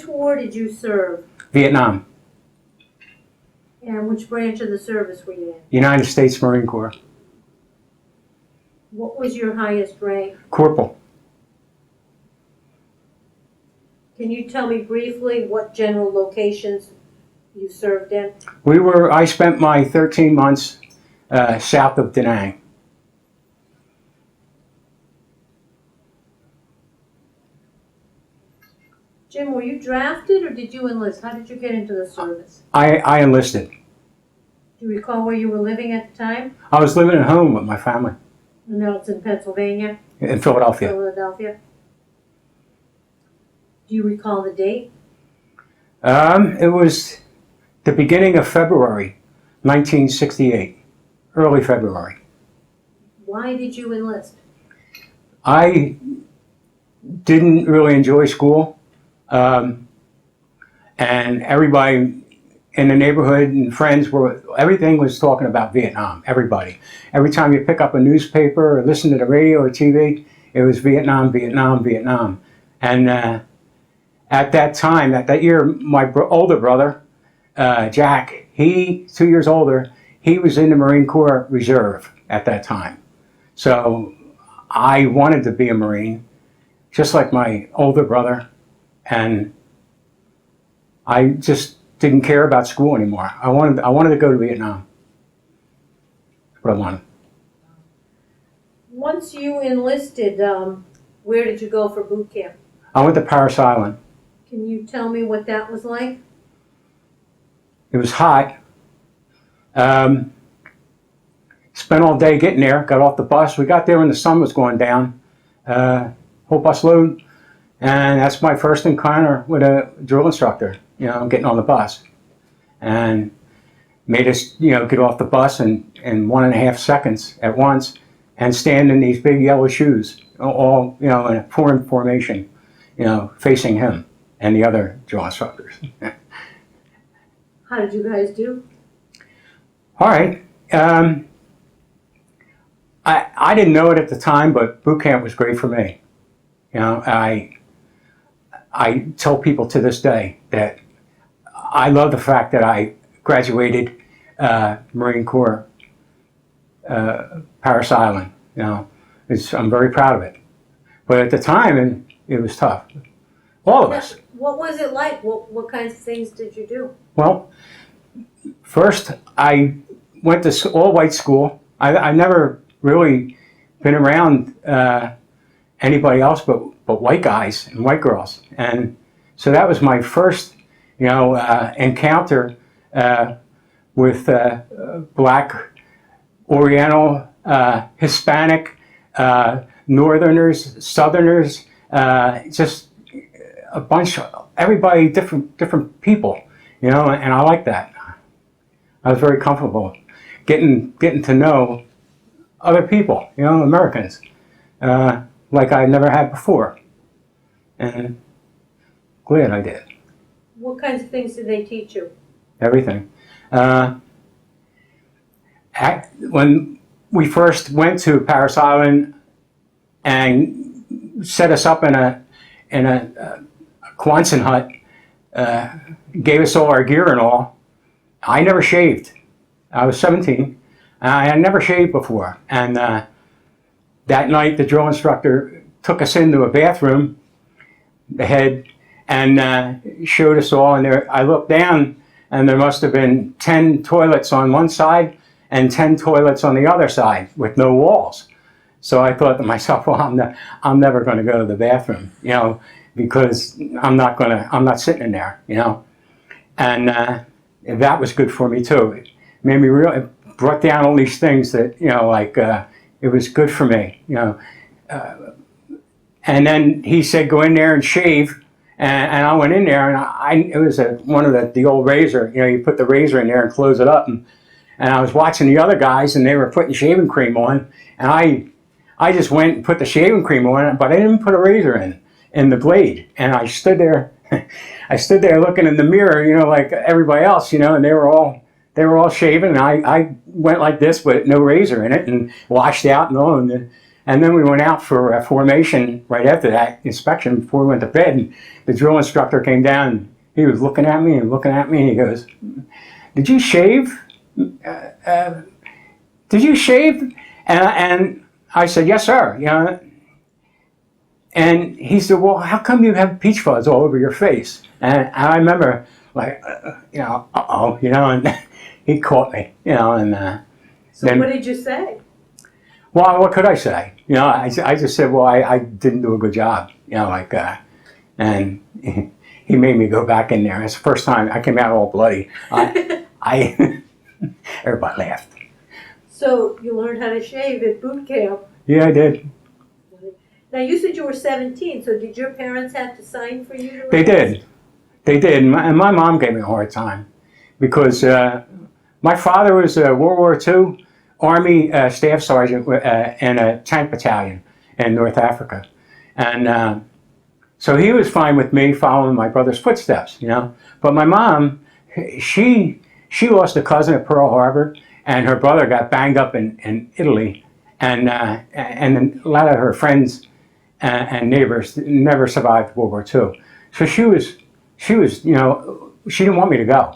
Which war did you serve? Vietnam. And which branch of the service were you in? United States Marine Corps. What was your highest rank? Corporal. Can you tell me briefly what general locations you served in? I spent my 13 months south of Da Nang. Jim, were you drafted or did you enlist? How did you get into the service? I enlisted. Do you recall where you were living at the time? I was living at home with my family. And now it's in Pennsylvania? In Philadelphia. Philadelphia. Do you recall the date? It was the beginning of February, 1968. Early February. Why did you enlist? I didn't really enjoy school. And everybody in the neighborhood and friends everything was talking about Vietnam, everybody. Every time you pick up a newspaper or listen to the radio or TV, it was Vietnam, Vietnam, Vietnam. And at that time, that year, my older brother, Jack, 2 years older, he was in the Marine Corps Reserve at that time. So I wanted to be a Marine, just like my older brother, and I just didn't care about school anymore. I wanted to go to Vietnam. That's what I wanted. Once you enlisted, where did you go for boot camp? I went to Paris Island. Can you tell me what that was like? It was hot. Spent all day getting there, got off the bus. We got there when the sun was going down, whole bus load. And that's my first encounter with a drill instructor, getting on the bus. And made us, get off the bus in 1.5 seconds at once and stand in these big yellow shoes, all, in a formation, facing him and the other drill instructors. How did you guys do? All right. I didn't know it at the time, but boot camp was great for me. I tell people to this day that I love the fact that I graduated Marine Corps, Paris Island. I'm very proud of it. But at the time, it was tough. All of us. What was it like? What kinds of things did you do? Well, first I went to all-white school. I never really been around anybody else but white guys and white girls, and so that was my first, encounter with black, Oriental, Hispanic, Northerners, Southerners, just a bunch of everybody, different people, and I like that. I was very comfortable getting to know other people, Americans, like I never had before, and glad I did. What kinds of things did they teach you? Everything. When we first went to Paris Island and set us up in a Quonset hut, gave us all our gear and all, I never shaved. I was 17. I had never shaved before, and that night the drill instructor took us into a bathroom, the head, and showed us all. And there, I looked down, and there must have been 10 toilets on one side and 10 toilets on the other side with no walls. So I thought to myself, well, I'm never going to go to the bathroom, because I'm not sitting in there, And that was good for me too. It made me it brought down all these things that, it was good for me, And then he said, go in there and shave. And I went in there, and it was one of the old razor. You put the razor in there and close it up. And I was watching the other guys, and they were putting shaving cream on. And I just went and put the shaving cream on, but I didn't put a razor in the blade. And I stood there, looking in the mirror, like everybody else, and they were all shaving. And I went like this with no razor in it and washed out and all. And And then we went out for a formation right after that inspection before we went to bed. And the drill instructor came down. And he was looking at me and looking at me, and he goes, "Did you shave? Did you shave?" And I said, "Yes, sir." You know. And he said, "Well, how come you have peach fuzz all over your face?" And I remember, like, you know, you know, and he caught me, you know, and So then, what did you say? well, what could I say? You know, I just said, well, I didn't do a good job, you know, like, and he made me go back in there. It's the first time I came out all bloody. Everybody laughed. So you learned how to shave at boot camp. Yeah, I did. Now you said you were 17, so did your parents have to sign for you to They enlist? did. They did. And my mom gave me a hard time because my father was a World War II Army staff sergeant in a tank battalion in North Africa. And so he was fine with me following my brother's footsteps, you know. But my mom, she lost a cousin at Pearl Harbor, and her brother got banged up in Italy. And a lot of her friends and neighbors never survived World War II. So she was, you know, she didn't want me to go.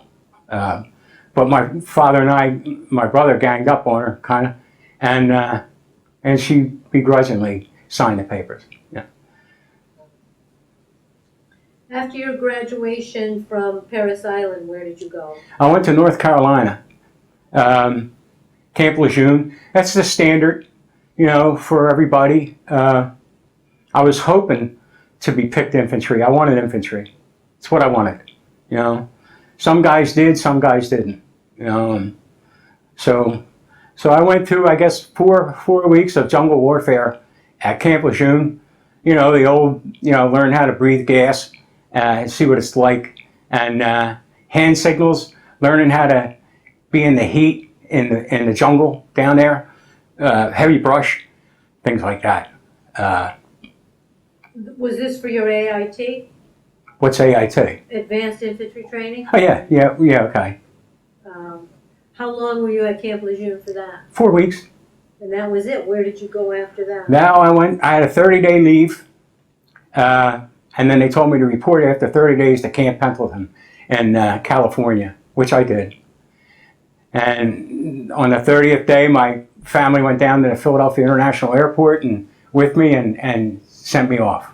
But my father and my brother ganged up on her, kind of, and she begrudgingly signed the papers. Yeah. After your graduation from Parris Island, where did you go? I went to North Carolina, Camp Lejeune. That's the standard, you know, for everybody. I was hoping to be picked infantry. I wanted infantry. It's what I wanted, you know. Some guys did, some guys didn't, you know. And so I went through, I guess, four weeks of jungle warfare at Camp Lejeune. You know, the old, you know, learn how to breathe gas, see what it's like, and hand signals, learning how to be in the heat in the jungle down there, heavy brush, things like that. Was this for your AIT, What's AIT? Advanced Infantry Training? Oh yeah, okay. How long were you at Camp Lejeune for that? 4 weeks. And that was it. Where did you go after that? Now I had a 30-day leave, and then they told me to report after 30 days to Camp Pendleton in California, which I did. And on the 30th day, my family went down to the Philadelphia International Airport and with me and sent me off.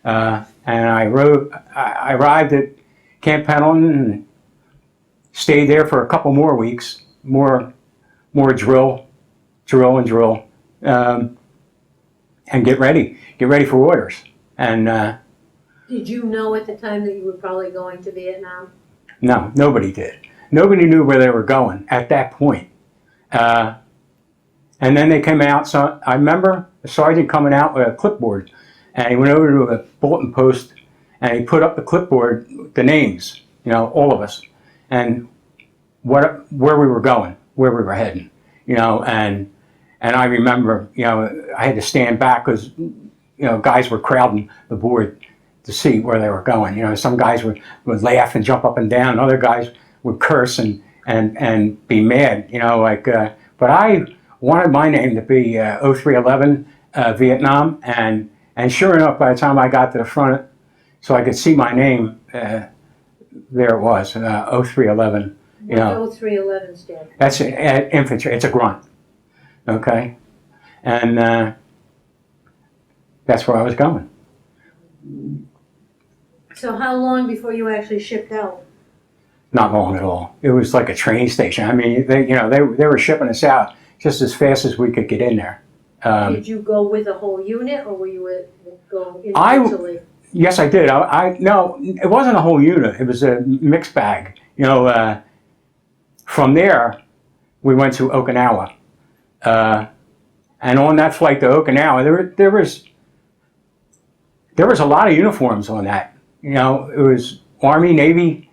And I arrived at Camp Pendleton and stayed there for a couple more weeks, more drill, and get ready for orders. And Did you know at the time that you were probably going to Vietnam? no, nobody did. Nobody knew where they were going at that point. And then they came out. So I remember a sergeant coming out with a clipboard, and he went over to a bulletin post, and he put up the clipboard, the names, you know, all of us, and where we were going, where we were heading, you know, and I remember, you know, I had to stand back because, you know, guys were crowding the board to see where they were going. You know, some guys would laugh and jump up and down, and other guys would curse and be mad, you know, like, but I wanted my name to be 0311 Vietnam, and sure enough, by the time I got to the front, so I could see my name, there it was, 0311. You know, What 0311 stand for? that's infantry. It's a grunt, okay, and that's where I was going. So how long before you actually shipped out? Not long at all. It was like a train station. I mean, they were shipping us out just as fast as we could get in there. Did you go with a whole unit, or were you go individually? Yes, I did. No, it wasn't a whole unit. It was a mixed bag. You know, from there, we went to Okinawa, and on that flight to Okinawa, there was a lot of uniforms on that. You know, it was Army, Navy,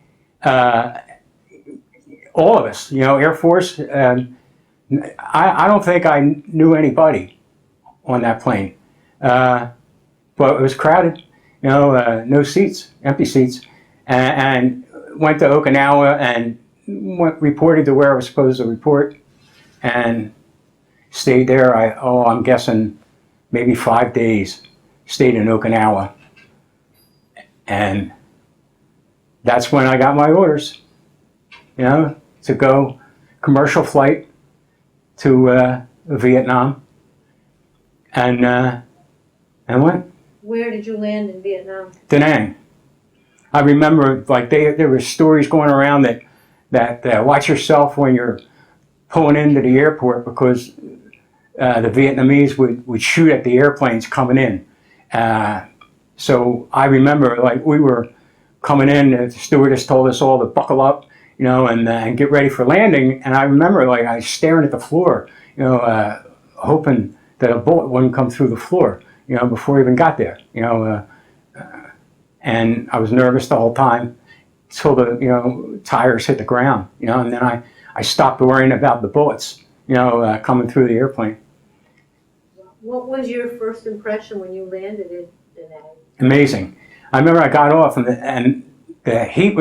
all of us. You know, Air Force. I don't think I knew anybody on that plane, but it was crowded. You know, no seats, empty seats, and went to Okinawa and reported to where I was supposed to report, and stayed there. I'm guessing maybe 5 days, stayed in Okinawa. And that's when I got my orders, to go commercial flight to Vietnam. And went. Where did you land in Vietnam? Da Nang. I remember, like, there were stories going around that watch yourself when you're pulling into the airport, because the Vietnamese would shoot at the airplanes coming in. So I remember, like, we were coming in, the stewardess told us all to buckle up, and get ready for landing. And I remember, like, I was staring at the floor, hoping that a bullet wouldn't come through the floor, before we even got there, and I was nervous the whole time till the, tires hit the ground, and then I stopped worrying about the bullets, coming through the airplane. What was your first impression when you landed in Da Nang? Amazing. I remember I got off and the heat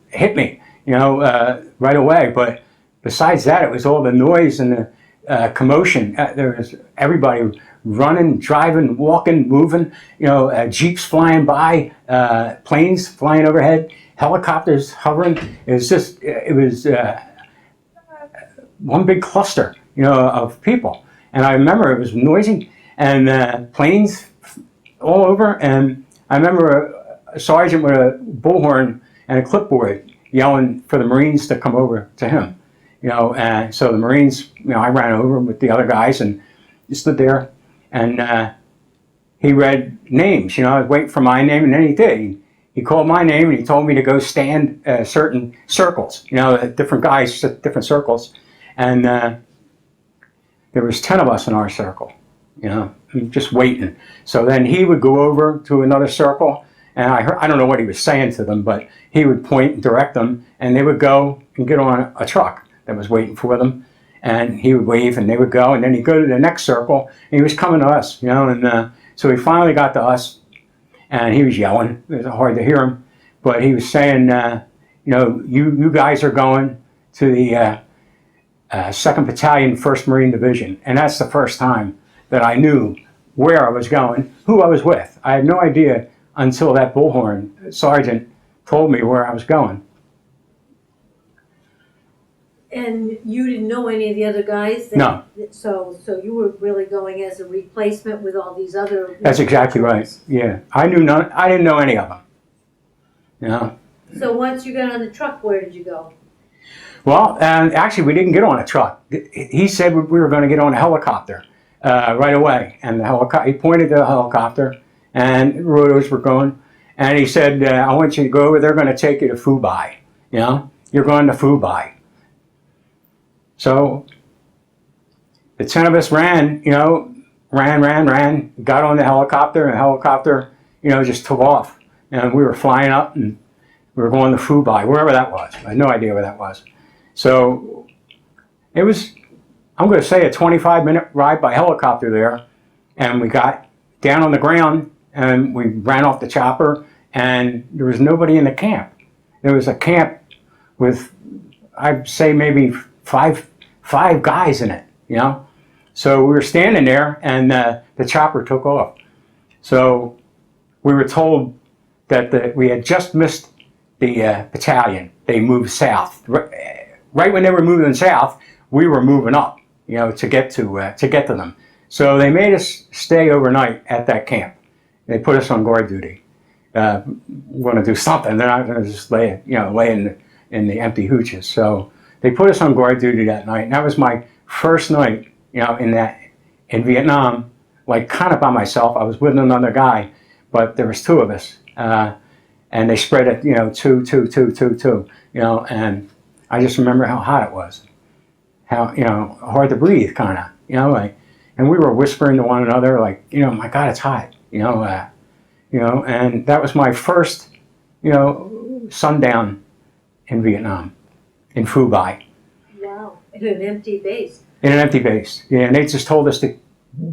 hit me, right away. But besides that, it was all the noise and the commotion. There was everybody running, driving, walking, moving. Jeeps flying by, planes flying overhead, helicopters hovering. It was one big cluster, of people. And I remember it was noisy and planes all over. And I remember a sergeant with a bullhorn and a clipboard yelling for the Marines to come over to him. And so the Marines, I ran over with the other guys and stood there, and he read names. I was waiting for my name, and then he did. He called my name, and he told me to go stand certain circles. Different guys, different circles, and there was 10 of us in our circle. Just waiting. So then he would go over to another circle, and I don't know what he was saying to them, but he would point and direct them, and they would go and get on a truck that was waiting for them, and he would wave, and they would go, and then he'd go to the next circle, and he was coming to us, and so he finally got to us, and he was yelling. It was hard to hear him, but he was saying, you guys are going to the 2nd Battalion, 1st Marine Division, and that's the first time that I knew where I was going, who I was with. I had no idea until that bullhorn sergeant told me where I was going. And you didn't know any of the other guys? No. So you were really going as a replacement with all these other... That's exactly right, yeah. I didn't know any of them, So once you got on the truck, where did you go? Well, actually, we didn't get on a truck. He said we were going to get on a helicopter right away. And he pointed to the helicopter, and rotors were going. And he said, I want you to go over. They're going to take you to Phu Bai. You're going to Phu Bai. So the 10 of us ran, ran, got on the helicopter, and the helicopter, just took off. And we were flying up, and we were going to Phu Bai, wherever that was. I had no idea where that was. So it was, I'm going to say, a 25-minute ride by helicopter there. And we got down on the ground, and we ran off the chopper, and there was nobody in the camp. There was a camp with, I'd say, maybe five guys in it, So we were standing there, and the chopper took off. So we were told that we had just missed the battalion. They moved south. Right when they were moving south, we were moving up, to get to them. So they made us stay overnight at that camp. They put us on guard duty. We're going to do something. They're not going to just lay in the empty hooches. So they put us on guard duty that night, and that was my first night, in Vietnam, like kind of by myself. I was with another guy, but there was 2 of us, and they spread it, 2, and I just remember how hot it was, how hard to breathe, kind of, and we were whispering to one another, like, my God, it's hot, and that was my first, sundown in Vietnam. In Phu Bai. Wow, in an empty base. In an empty base, yeah. And they just told us to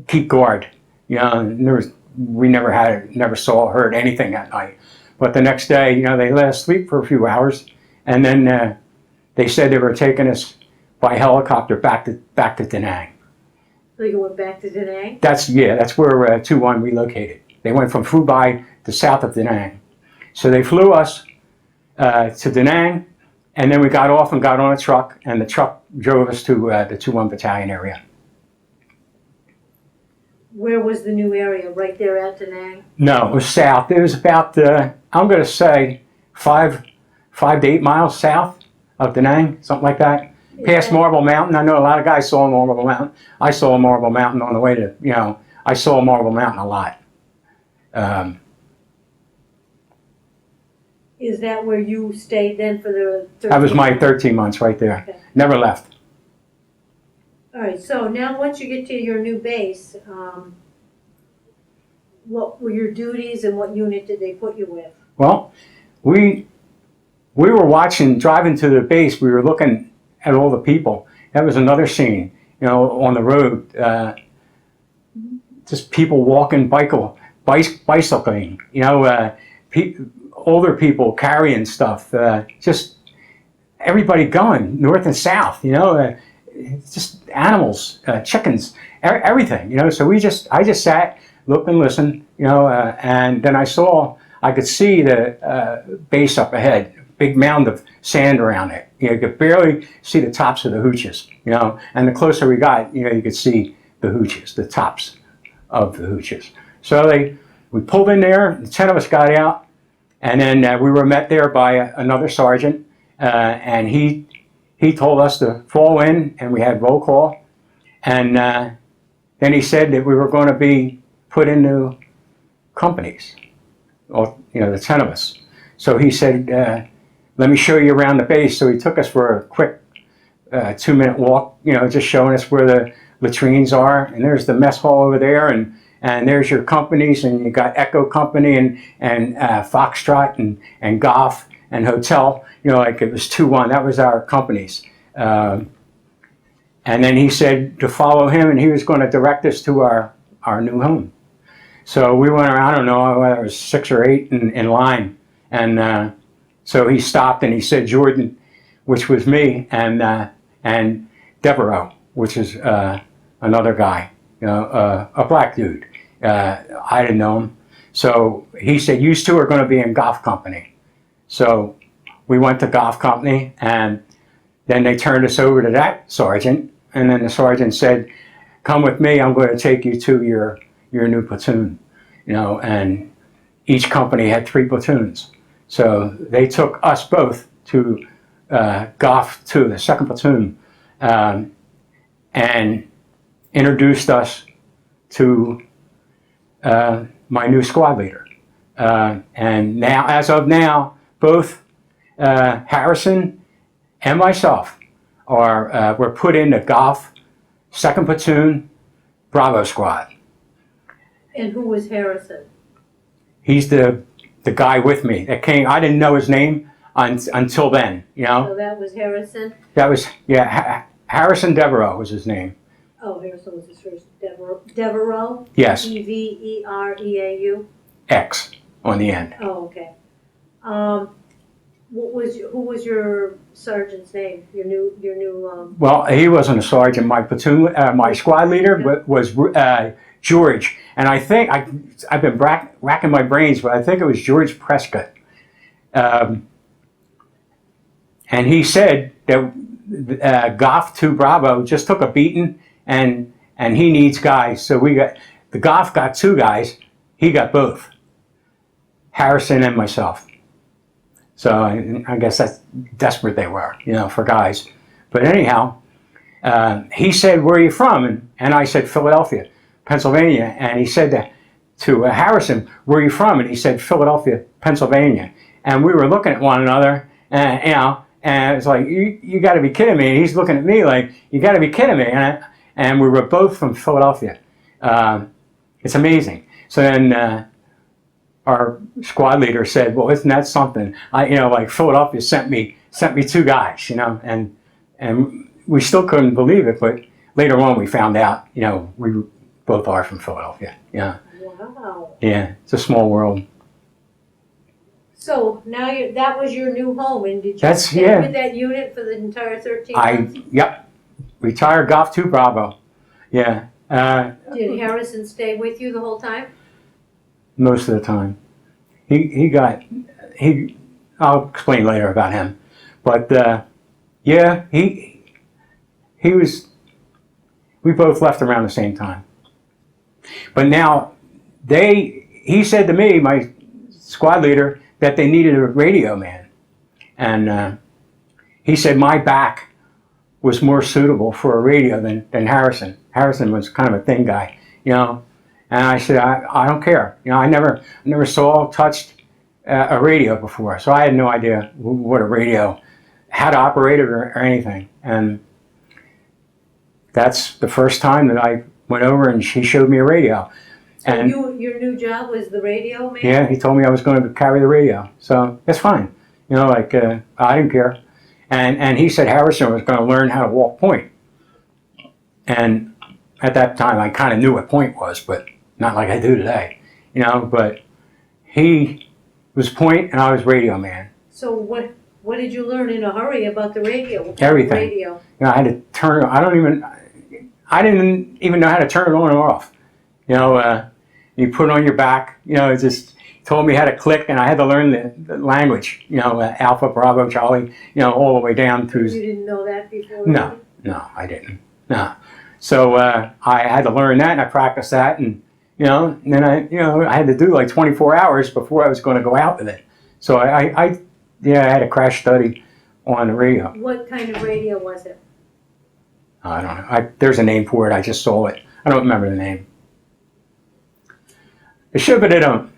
keep guard. And we never saw or heard anything that night. But the next day, they let us sleep for a few hours, and then they said they were taking us by helicopter back to Da Nang. So you went back to Da Nang? That's where 2-1 relocated. They went from Phu Bai to south of Da Nang. So they flew us to Da Nang, and then we got off and got on a truck, and the truck drove us to the 2-1 battalion area. Where was the new area? Right there at Da Nang? No, it was south. It was about, I'm going to say, 5 to 8 miles south of Da Nang, something like that. Past Marble Mountain. I know a lot of guys saw Marble Mountain. I saw Marble Mountain on the way to, I saw Marble Mountain a lot. Is that where you stayed then for the 13 That was my 13 months right there. Okay. Never left. All right, so now once you get to your new base, what were your duties and what unit did they put you with? Well, we were watching, driving to the base, we were looking at all the people. That was another scene, on the road. Just people walking, bicycling, older people carrying stuff, just everybody going north and south, just animals, chickens, everything, so I just sat, looked and listened, and then I could see the base up ahead, big mound of sand around it. You could barely see the tops of the hooches, and the closer we got, you could see the hooches, the tops of the hooches. So we pulled in there, the 10 of us got out, and then we were met there by another sergeant, and he told us to fall in, and we had roll call, and then he said that we were going to be put into companies, the 10 of us. So he said, let me show you around the base. So he took us for a quick 2-minute walk, just showing us where the latrines are, and there's the mess hall over there, and there's your companies, and you got Echo Company and Foxtrot and Golf and Hotel, like it was 2-1. That was our companies. And then he said to follow him, and he was going to direct us to our new home. So we went around, I don't know, whether it was 6 or 8 in line. And so he stopped and he said Jordan, which was me, and Devereaux, which is another guy, a black dude. I didn't know him. So he said, you two are going to be in Golf Company. So we went to Golf Company, and then they turned us over to that sergeant, and then the sergeant said, come with me, I'm going to take you to your new platoon, and each company had 3 platoons. So they took us both to Golf 2, the 2nd platoon, and introduced us to my new squad leader. And now, as of now, both Harrison and myself were put in the Golf 2nd platoon Bravo squad. And who was Harrison? He's the guy with me that came. I didn't know his name until then, So that was Harrison? That was, Harrison Devereaux was his name. Oh, Harrison was his first. Devereaux? Yes. Evereau? X on the end. Oh, okay. Who was your sergeant's name? Your new. Well, he wasn't a sergeant. My platoon, my squad leader was George, and I think I've been racking my brains, but I think it was George Prescott. And he said that Golf 2 Bravo just took a beating, and he needs guys. So the Golf got 2 guys. He got both, Harrison and myself. So I guess that's desperate they were, for guys. But anyhow, he said, where are you from? And I said, Philadelphia, Pennsylvania. And he said to Harrison, where are you from? And he said, Philadelphia, Pennsylvania. And we were looking at one another, and it's like, you got to be kidding me. And he's looking at me like, you got to be kidding me. And we were both from Philadelphia. It's amazing. So then our squad leader said, well, isn't that something? Like Philadelphia sent me 2 guys, and we still couldn't believe it, but later on we found out, we both are from Philadelphia. Yeah. Wow. Yeah, it's a small world. So now that was your new home, and did you stay with that unit for the entire 13 months? Yep. Retired Golf 2 Bravo. Yeah. Did Harrison stay with you the whole time? Most of the time. I'll explain later about him. But yeah, he was, we both left around the same time. But now, he said to me, my squad leader, that they needed a radio man. And he said my back was more suitable for a radio than Harrison. Harrison was kind of a thin guy, you know. And I said, I don't care. You know, I never saw, touched a radio before. So I had no idea what a radio, how to operate it or anything. And that's the first time that I went over and he showed me a radio. And your new job was the radio man? yeah, he told me I was going to carry the radio. So that's fine. You know, like, I didn't care. And he said Harrison was going to learn how to walk point. And at that time, I kind of knew what point was, but not like I do today. You know, but he was point and I was radio man. So what did you learn in a hurry about the radio? Everything. Radio. You know, I had to turn, I didn't even know how to turn it on or off. You know, you put it on your back, you know, it just told me how to click, and I had to learn the language, you know, Alpha, Bravo, Charlie, you know, all the way down to... You didn't know that before? No, I didn't. No. So I had to learn that, and I practiced that, and, you know, and then I had to do like 24 hours before I was going to go out with it. So I had a crash study on the radio. What kind of radio was it? I don't know. There's a name for it. I just saw it. I don't remember the name. It should, but I don't.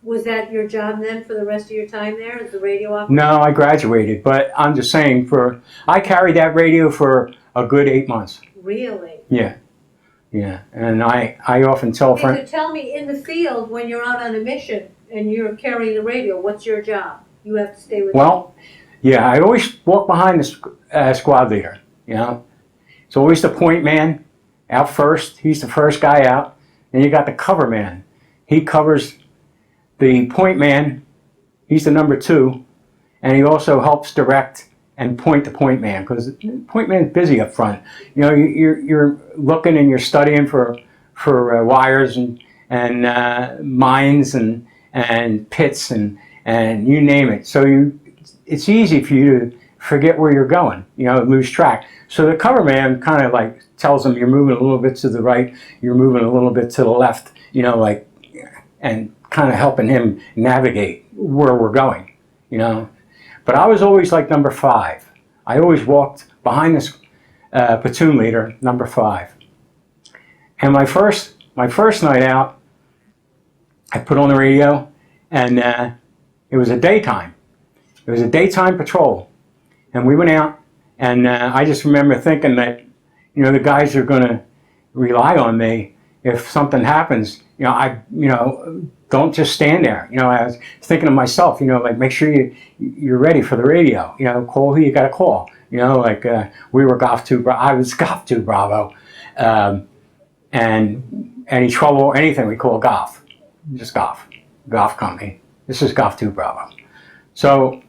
Was that your job then for the rest of your time there as the radio operator? No, I graduated, but I'm just saying I carried that radio for a good 8 months. Really? Yeah. Yeah. And I often tell friends. Could you tell me, in the field, when you're out on a mission and you're carrying the radio, what's your job? You have to stay with yeah, I always walk behind the squad leader, you know. It's always the point man out first. He's the first guy out. And you got the cover man. He covers the point man. He's the number 2. And he also helps direct and point the point man, because the point man's busy up front. You know, you're looking and you're studying for wires and mines and pits and you name it. So it's easy for you to forget where you're going, you know, lose track. So the cover man kind of like tells them you're moving a little bit to the right, you're moving a little bit to the left, you know, like, and kind of helping him navigate where we're going, you know. But I was always like number 5. I always walked behind this platoon leader, number 5. And my first night out, I put on the radio, and it was a daytime. It was a daytime patrol. And we went out, and I just remember thinking that, you know, the guys are going to rely on me if something happens. You know, don't just stand there. You know, I was thinking to myself, you know, like, make sure you're ready for the radio. You know, call who you got to call. You know, like we were Golf 2, I was Golf 2 Bravo. And any trouble or anything, we call Golf. Just Golf Company. This is Golf 2 Bravo. So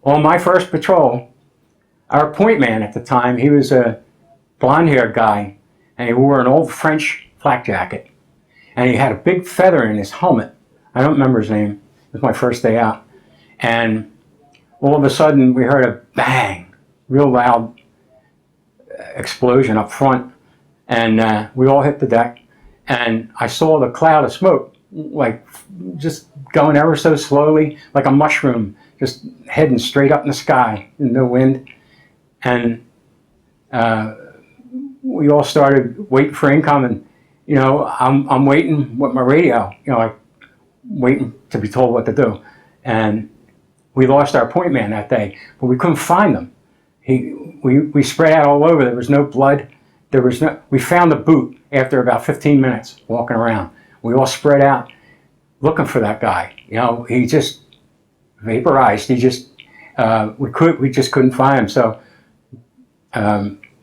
on my first patrol, our point man at the time, he was a blonde-haired guy, and he wore an old French flak jacket. And he had a big feather in his helmet. I don't remember his name. It was my first day out. And all of a sudden, we heard a bang, real loud explosion up front. And we all hit the deck. And I saw the cloud of smoke, like just going ever so slowly, like a mushroom, just heading straight up in the sky in the wind. And we all started waiting for incoming. You know, I'm waiting with my radio, you know, like waiting to be told what to do. And we lost our point man that day, but we couldn't find him. We spread out all over. There was no blood. We found the boot after about 15 minutes walking around. We all spread out looking for that guy. You know, he just vaporized. We just couldn't find him. So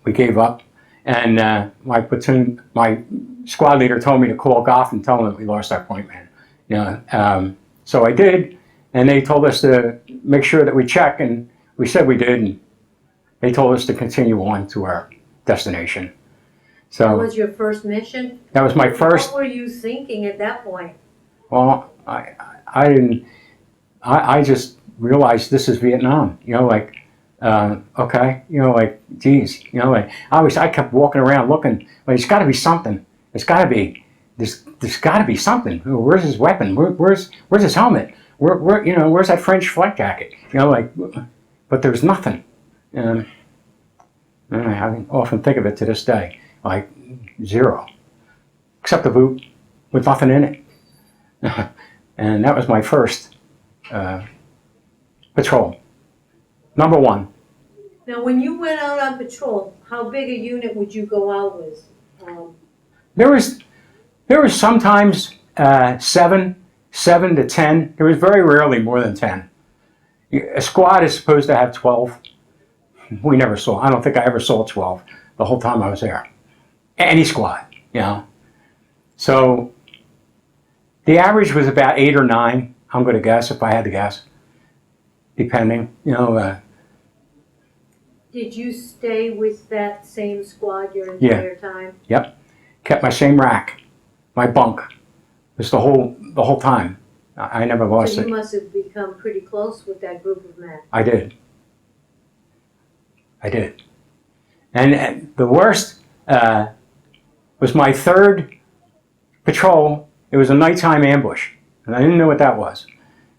we gave up. And my squad leader told me to call Goff and tell him that we lost our point man. You know, so I did, and they told us to make sure that we check, and we said we did, and they told us to continue on to our destination. That was your first mission? That was my first. What were you thinking at that point? Well, I didn't. I just realized this is Vietnam. You know, like, okay, you know, like, geez, you know, like, I kept walking around looking. Like, there's got to be something. There's got to be. There's got to be something. Where's his weapon? Where's his helmet? You know, where's that French flak jacket? You know, like, but there's nothing. I often think of it to this day, like zero, except a boot with nothing in it. And that was my first patrol. Number one. Now, when you went out on patrol, how big a unit would you go out with? There was sometimes 7 to 10. There was very rarely more than 10. A squad is supposed to have 12. We never saw. I don't think I ever saw 12 the whole time I was there. Any squad, you know. So the average was about 8 or 9. I'm going to guess, if I had to guess, depending, you know. Did you stay with that same squad your entire time? Yep. Kept my same rack, my bunk. It was the whole time. I never lost So it. you must have become pretty close with that group of men. I did. And the worst was my third patrol. It was a nighttime ambush, and I didn't know what that was.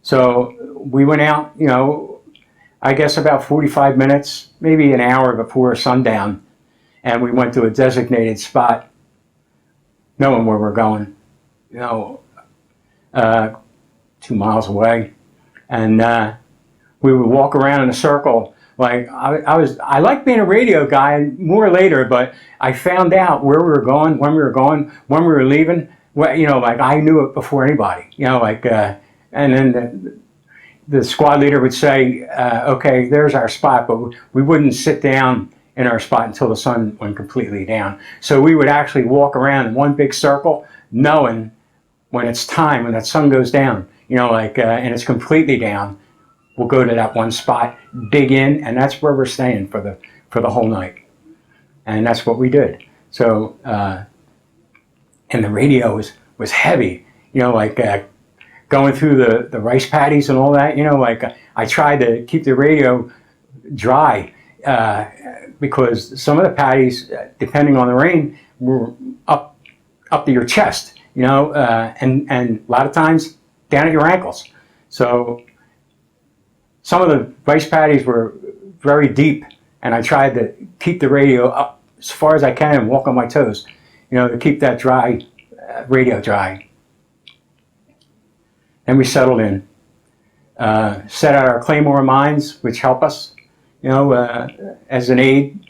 So we went out, you know, I guess about 45 minutes, maybe an hour before sundown, and we went to a designated spot, knowing where we're going, you know, 2 miles away, and we would walk around in a circle. Like I liked being a radio guy more later, but I found out where we were going, when we were leaving. Well, you know, like I knew it before anybody. You know, like and then the squad leader would say, "Okay, there's our spot," but we wouldn't sit down in our spot until the sun went completely down. So we would actually walk around in one big circle, knowing when it's time, when that sun goes down. You know, like and it's completely down. We'll go to that one spot, dig in, and that's where we're staying for the whole night. And that's what we did. So, and the radio was heavy, you know, like going through the rice paddies and all that, you know, like I tried to keep the radio dry because some of the paddies, depending on the rain, were up to your chest, you know, and a lot of times down at your ankles. So some of the rice paddies were very deep, and I tried to keep the radio up as far as I can and walk on my toes, you know, to keep that dry, radio dry. And we settled in, set out our Claymore mines, which help us, you know, as an aid,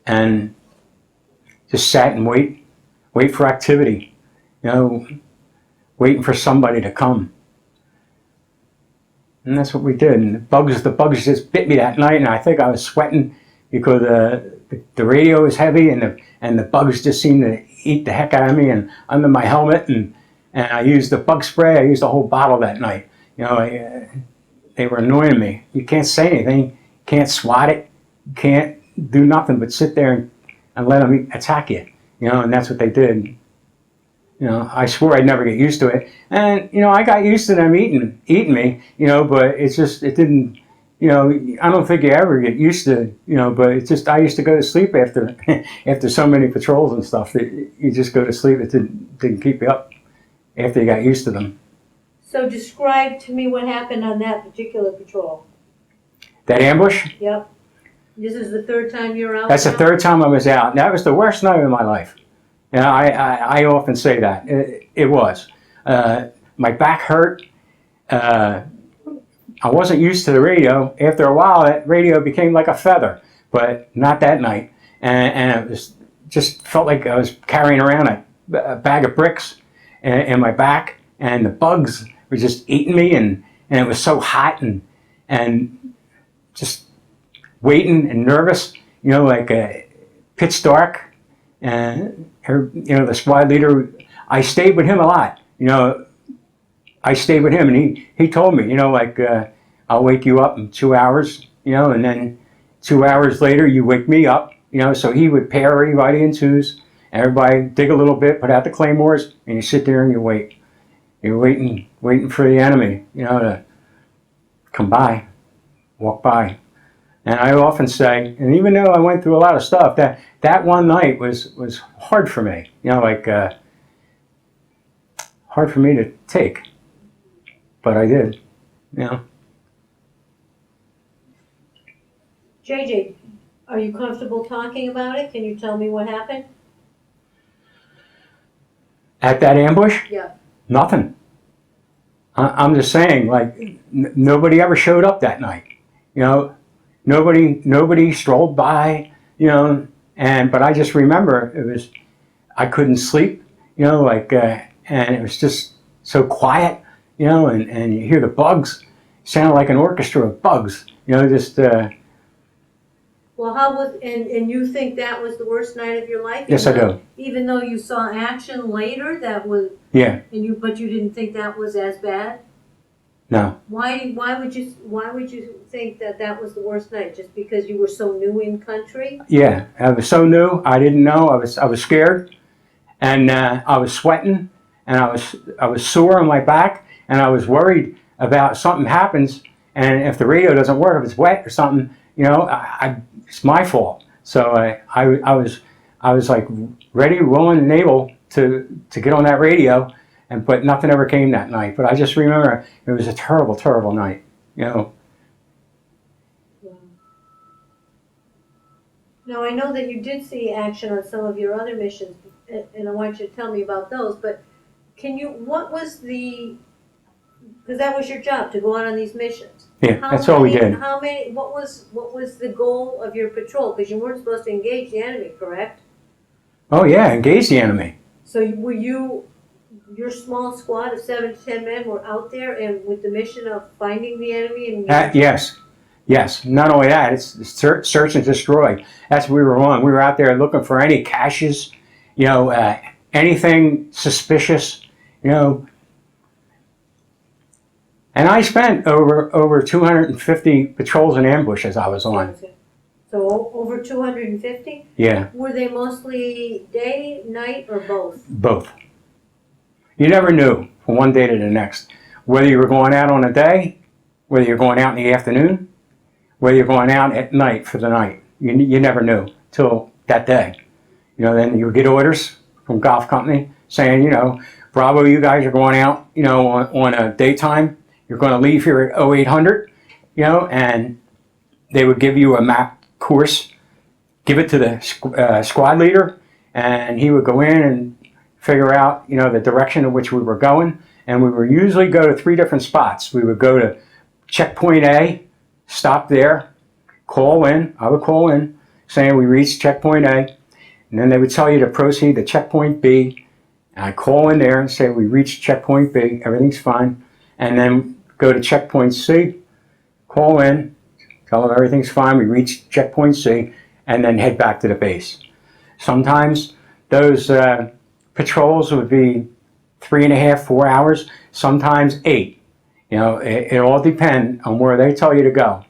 and just sat and wait for activity, you know, waiting for somebody to come. And that's what we did. And the bugs just bit me that night, and I think I was sweating because the radio was heavy, and the bugs just seemed to eat the heck out of me and under my helmet. And I used the bug spray. I used a whole bottle that night. You know, they were annoying me. You can't say anything. Can't swat it. Can't do nothing but sit there and let them attack you. You know, and that's what they did. You know, I swore I'd never get used to it, and you know, I got used to them eating me. You know, but it didn't. You know, I don't think you ever get used to. You know, but it's just I used to go to sleep after after so many patrols and stuff. That you just go to sleep. It didn't keep you up after you got used to them. So describe to me what happened on that particular patrol. That ambush? Yep. This is the third time you're out. That's the third time I was out. And that was the worst night of my life. You know, I often say that. It was. My back hurt. I wasn't used to the radio. After a while, that radio became like a feather, but not that night. And it was just felt like I was carrying around a bag of bricks in my back, and the bugs were just eating me, and it was so hot and just waiting and nervous, you know, like pitch dark. And you know, the squad leader, I stayed with him a lot. You know, I stayed with him, and he told me, you know, like I'll wake you up in 2 hours, you know, and then 2 hours later you wake me up, you you know, so he would pair everybody in twos, everybody dig a little bit, put out the claymores, and you sit there and you wait. You're waiting for the enemy, you know, to come by, walk by. And I often say, and even though I went through a lot of stuff, that one night was hard for me, you know, like hard for me to take, but I did, you know. JJ, are you comfortable talking about it? Can you tell me what happened? At that ambush? Yeah. Nothing. I'm just saying, like, nobody ever showed up that night, you know. Nobody strolled by, you know, but I just remember I couldn't sleep, you know, like, and it was just so quiet, you know, and you hear the bugs, sounded like an orchestra of bugs, you know, just. Well, and you think that was the worst night of your life? Yes, I do. Even though you saw action later, that was. Yeah. But you didn't think that was as bad? No. Why would you think that was the worst night? Just because you were so new in country? Yeah, I was so new. I didn't know. I was scared, and I was sweating, and I was sore on my back, and I was worried about something happens, and if the radio doesn't work, if it's wet or something, you know, it's my fault. So I was like ready, willing, and able to get on that radio. But nothing ever came that night. But I just remember it was a terrible, terrible night, you know. Now, I know that you did see action on some of your other missions, and I want you to tell me about those, but what was because that was your job, to go out on these missions. Yeah, that's all we did. What was the goal of your patrol? Because you weren't supposed to engage the enemy, correct? Oh yeah, engage the enemy. So your small squad of 7 to 10 men were out there and with the mission of finding the enemy? Yes. Not only that, it's search and destroy. That's what we were on. We were out there looking for any caches, you know, anything suspicious, you know. And I spent over 250 patrols and ambushes I was on. So over 250? Yeah. Were they mostly day, night, or both? Both. You never knew from one day to the next whether you were going out on a day, whether you're going out in the afternoon, whether you're going out at night for the night. You never knew till that day. You know, then you would get orders from golf company saying, you know, Bravo, you guys are going out, you know, on a daytime. You're going to leave here at 0800, you know, and they would give you a map course, give it to the squad leader, and he would go in and figure out, you know, the direction in which we were going, and we would usually go to 3 different spots. We would go to checkpoint A, stop there, call in. I would call in saying we reached checkpoint A, and then they would tell you to proceed to checkpoint B, and I call in there and say we reached checkpoint B, everything's fine, and then go to checkpoint C, call in, tell them everything's fine, we reached checkpoint C, and then head back to the base. Sometimes those patrols would be 3.5, 4 hours, sometimes 8. You know, it all depends on where they tell you to go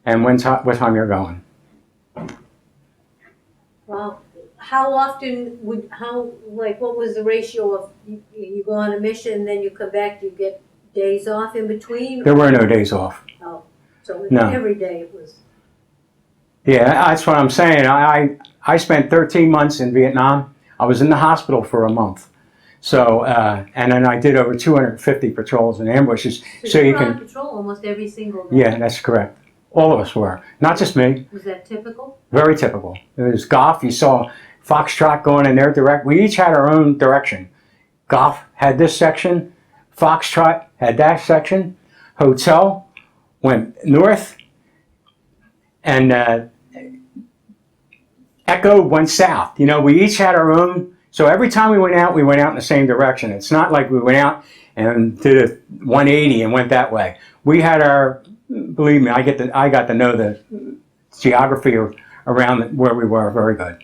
and what time you're going. Well, how often what was the ratio of you go on a mission, then you come back, do you get days off in between? There were no days off. Oh, so No. Every day it was. Yeah, that's what I'm saying. I spent 13 months in Vietnam. I was in the hospital for a month. So, and then I did over 250 patrols and ambushes. So you were on patrol almost every single day? Yeah, that's correct. All of us were. Not just me. Was that typical? Very typical. It was golf. You saw Foxtrot going in their direct. We each had our own direction. Golf had this section. Foxtrot had that section. Hotel went north. And Echo went south. You know, we each had our own. So every time we went out in the same direction. It's not like we went out and did a 180 and went that way. We had our, believe me, I got to know the geography around where we were very good.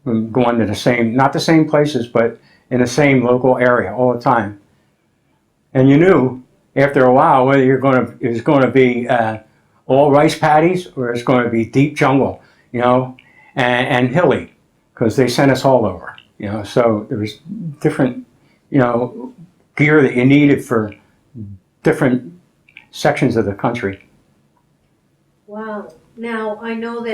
We were going to the same, not the same places, but in the same local area all the time. And you knew after a while whether it was going to be all rice paddies or it's going to be deep jungle, you know. and hilly, because they sent us all over. So there was different, gear that you needed for different sections of the country. Wow. Now, I know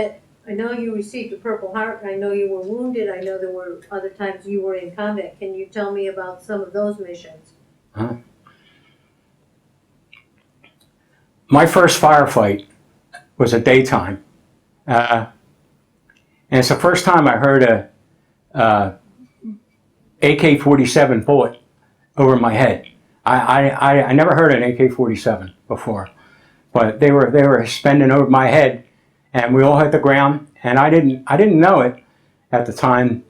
you received a Purple Heart, I know you were wounded, I know there were other times you were in combat. Can you tell me about some of those missions? My first firefight was a daytime. And it's the first time I heard a AK-47 bullet over my head. I never heard an AK-47 before, but they were spending over my head, and we all hit the ground. And I didn't know it at the time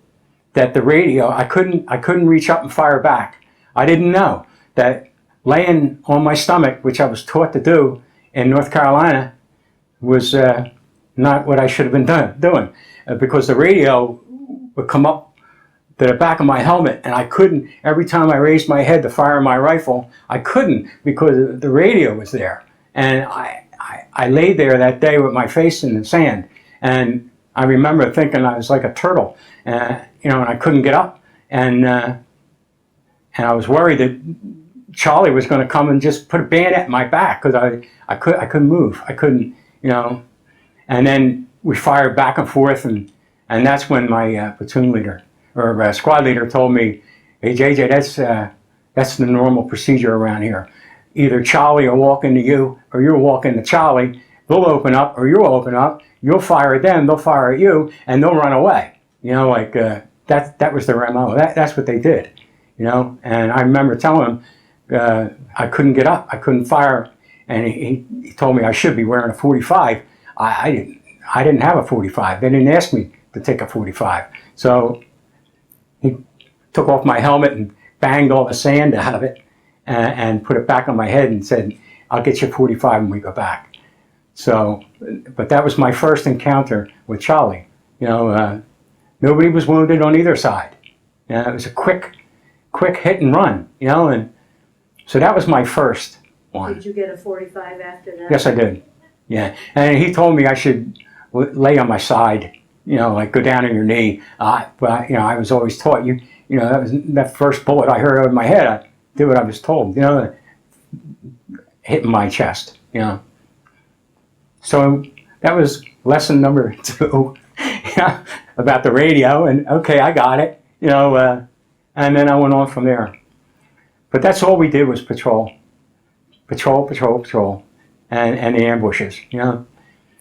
that the radio, I couldn't reach up and fire back. I didn't know that laying on my stomach, which I was taught to do in North Carolina, was not what I should have been doing, because the radio would come up to the back of my helmet, and I couldn't, every time I raised my head to fire my rifle, I couldn't, because the radio was there. And I laid there that day with my face in the sand, and I remember thinking I was like a turtle, and I couldn't get up, and I was worried that Charlie was going to come and just put a bayonet in my back, because I couldn't move, I couldn't, and then we fired back and forth, and that's when my platoon leader, or squad leader, told me, "Hey, JJ, that's the normal procedure around here. Either Charlie will walk into you, or you'll walk into Charlie. They'll open up, or you'll open up. You'll fire at them, they'll fire at you, and they'll run away." That was their MO. That's what they did. And I remember telling him I couldn't get up, I couldn't fire, and he told me I should be wearing a 45. I didn't have a 45. They didn't ask me to take a 45. So he took off my helmet and banged all the sand out of it, and put it back on my head and said, "I'll get you 45 when we go back." So, but that was my first encounter with Charlie. Nobody was wounded on either side. It was a quick hit and run. And so that was my first one. Did you get a 45 after that? Yes, I did. Yeah, and he told me I should lay on my side. Like go down on your knee. But I was always taught that was that first bullet I heard over my head. I did what I was told. Hitting my chest. So that was lesson number 2 about the radio. And okay, I got it. And then I went on from there. But that's all we did was patrol, and the ambushes.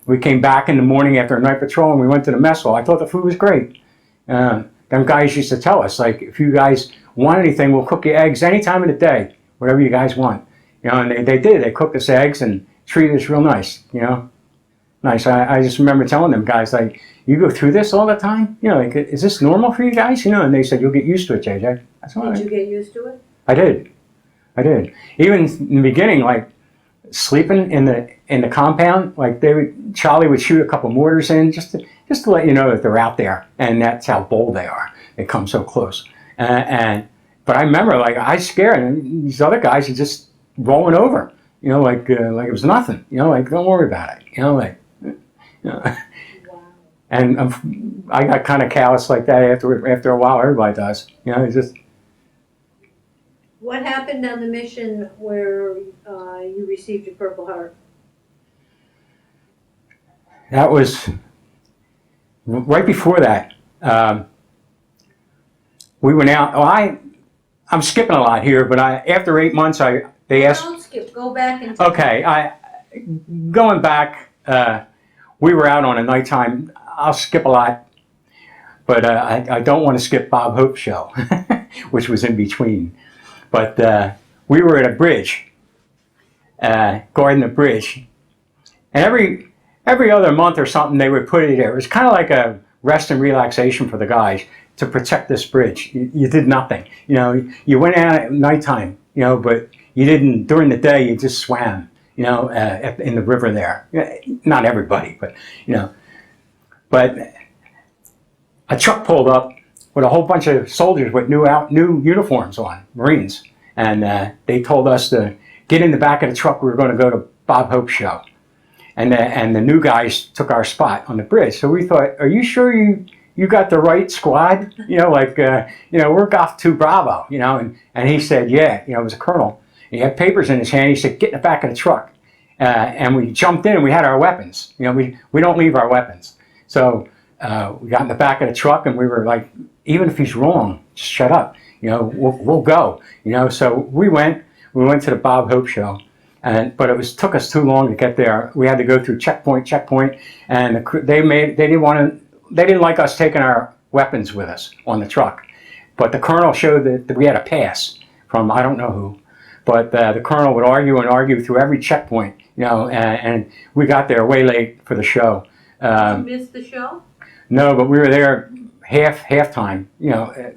We came back in the morning after a night patrol, and we went to the mess hall. I thought the food was great. Them guys used to tell us, like, if you guys want anything, we'll cook you eggs any time of the day, whatever you guys want. And they did. They cooked us eggs and treated us real nice. Nice. I just remember telling them guys, like, you go through this all the time? Is this normal for you guys? And they said, you'll get used to it, JJ. That's all right. Did you get used to it? I did. Even in the beginning, like, sleeping in the compound, like Charlie would shoot a couple mortars in just to let you know that they're out there, and that's how bold they are. They come so close. But I remember, like, I scared, and these other guys are just rolling over, like it was nothing. Like, don't worry about it. Wow. And I got kind of callous like that after a while. Everybody does. It's just. What happened on the mission where you received your Purple Heart? That was right before that. We went out. I'm skipping a lot here, but after 8 months, they asked. Don't skip. Go back and. Okay, going back. We were out on a nighttime. I'll skip a lot, but I don't want to skip Bob Hope's show, which was in between. But we were at a bridge, guarding the bridge, and every other month or something they would put it there. It was kind of like a rest and relaxation for the guys to protect this bridge. You did nothing, You went out at nighttime, but you didn't during the day. You just swam, in the river there. Not everybody, but But a truck pulled up with a whole bunch of soldiers with new uniforms on, Marines, and they told us to get in the back of the truck. We were going to go to Bob Hope's show, and the new guys took our spot on the bridge. So we thought, are you sure you got the right squad? We're Golf 2 Bravo, and he said, yeah, it was a colonel. He had papers in his hand. He said, get in the back of the truck. And we jumped in and we had our weapons. We don't leave our weapons. So we got in the back of the truck and we were like, even if he's wrong, just shut up. We'll go. So we went to the Bob Hope show. But it took us too long to get there. We had to go through checkpoint, and they didn't like us taking our weapons with us on the truck. But the colonel showed that we had a pass from I don't know who. But the colonel would argue through every checkpoint, and we got there way late for the show. You missed the show? No, but we were there halftime,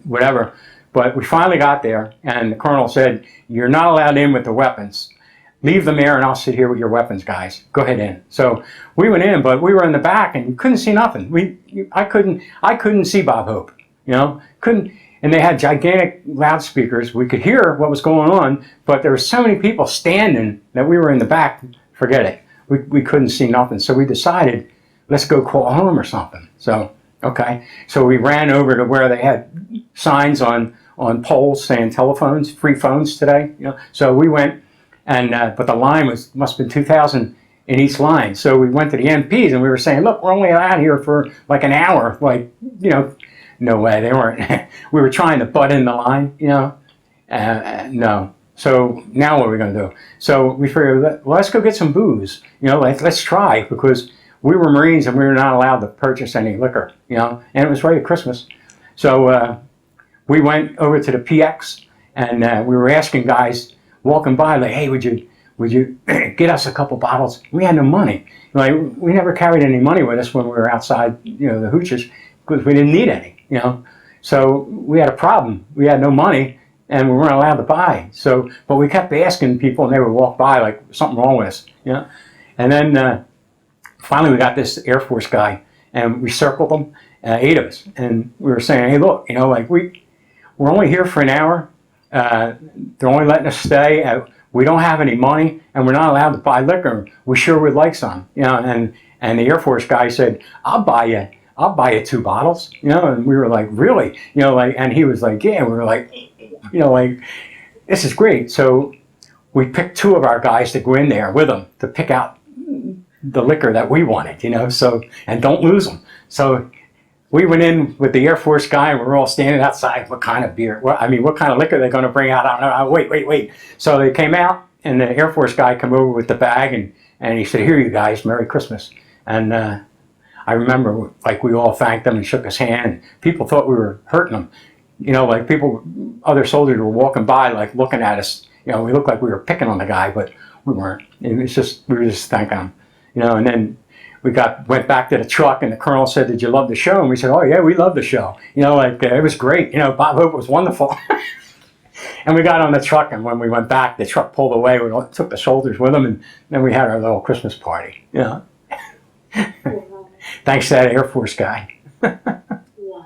whatever. But we finally got there, and the colonel said, "You're not allowed in with the weapons. Leave them there, and I'll sit here with your weapons, guys. Go ahead in." So we went in, but we were in the back, and you couldn't see nothing. I couldn't see Bob Hope, couldn't. And they had gigantic loudspeakers. We could hear what was going on, but there were so many people standing that we were in the back. Forget it. We couldn't see nothing. So we decided, let's go call home or something. So, okay. So we ran over to where they had signs on poles saying telephones, free phones today. So we went, and but the line must have been 2,000 in each line. So we went to the MPs and we were saying, look, we're only out here for like an hour. No way, they weren't. We were trying to butt in the line, no. So now what are we going to do? So we figured, well, let's go get some booze, let's try, because we were Marines and we were not allowed to purchase any liquor, and it was right at Christmas. So we went over to the PX and we were asking guys walking by, like, hey, would you get us a couple bottles? We had no money. We never carried any money with us when we were outside, the hoochers, because we didn't need any. So we had a problem. We had no money, and we weren't allowed to buy. So, but we kept asking people, and they would walk by like something wrong with us, And then finally, we got this Air Force guy, and we circled him, 8 of us, and we were saying, hey, look, we're only here for an hour. They're only letting us stay. We don't have any money, and we're not allowed to buy liquor. We sure would like some, And the Air Force guy said, I'll buy you 2 bottles, and we were like, really? And he was like, yeah, and we were like, this is great. So we picked 2 of our guys to go in there with them to pick out the liquor that we wanted, so, and don't lose them. So we went in with the Air Force guy, and we were all standing outside. What kind of beer? What kind of liquor are they going to bring out? I don't know. Wait. So they came out, and the Air Force guy came over with the bag, and he said, here you guys, Merry Christmas. And I remember, we all thanked him and shook his hand. And people thought we were hurting them. Other soldiers were walking by, looking at us. We looked like we were picking on the guy, but we weren't. We were just thanking him. And then we went back to the truck, and the colonel said, did you love the show? And we said, oh, yeah, we loved the show. It was great. Bob Hope was wonderful. And we got on the truck, and when we went back, the truck pulled away. We took the soldiers with them, and then we had our little Christmas party. Thanks to that Air Force guy. Wow.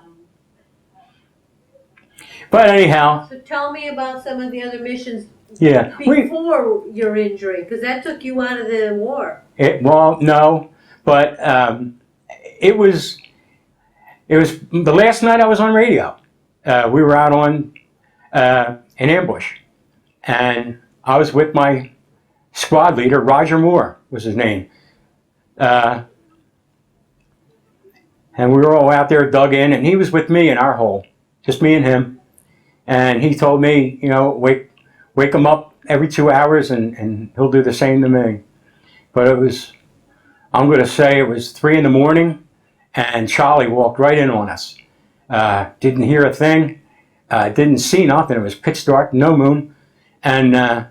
But anyhow. So tell me about some of the other missions before your injury, because that took you out of the war. No, but it was the last night I was on radio. We were out on an ambush, and I was with my squad leader, Roger Moore was his name. And we were all out there dug in, and he was with me in our hole, just me and him. And he told me, wake him up every 2 hours, and he'll do the same to me. But I'm going to say it was 3 in the morning, and Charlie walked right in on us. Didn't hear a thing, didn't see nothing. It was pitch dark, no moon. And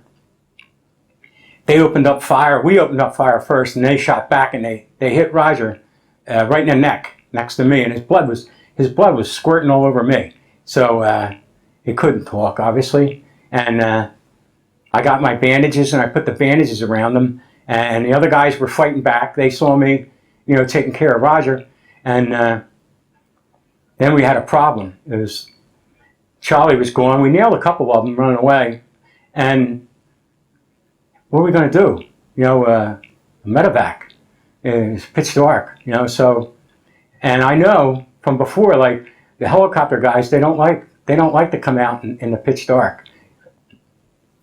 they opened up fire. We opened up fire first, and they shot back, and they hit Roger right in the neck next to me, and his blood was squirting all over me. So he couldn't talk, obviously. And I got my bandages, and I put the bandages around them. And the other guys were fighting back. They saw me, taking care of Roger. And then we had a problem. Charlie was gone. We nailed a couple of them running away. And what were we going to do? A medevac. It's pitch dark, you know. So, and I know from before, like the helicopter guys, they don't like to come out in the pitch dark.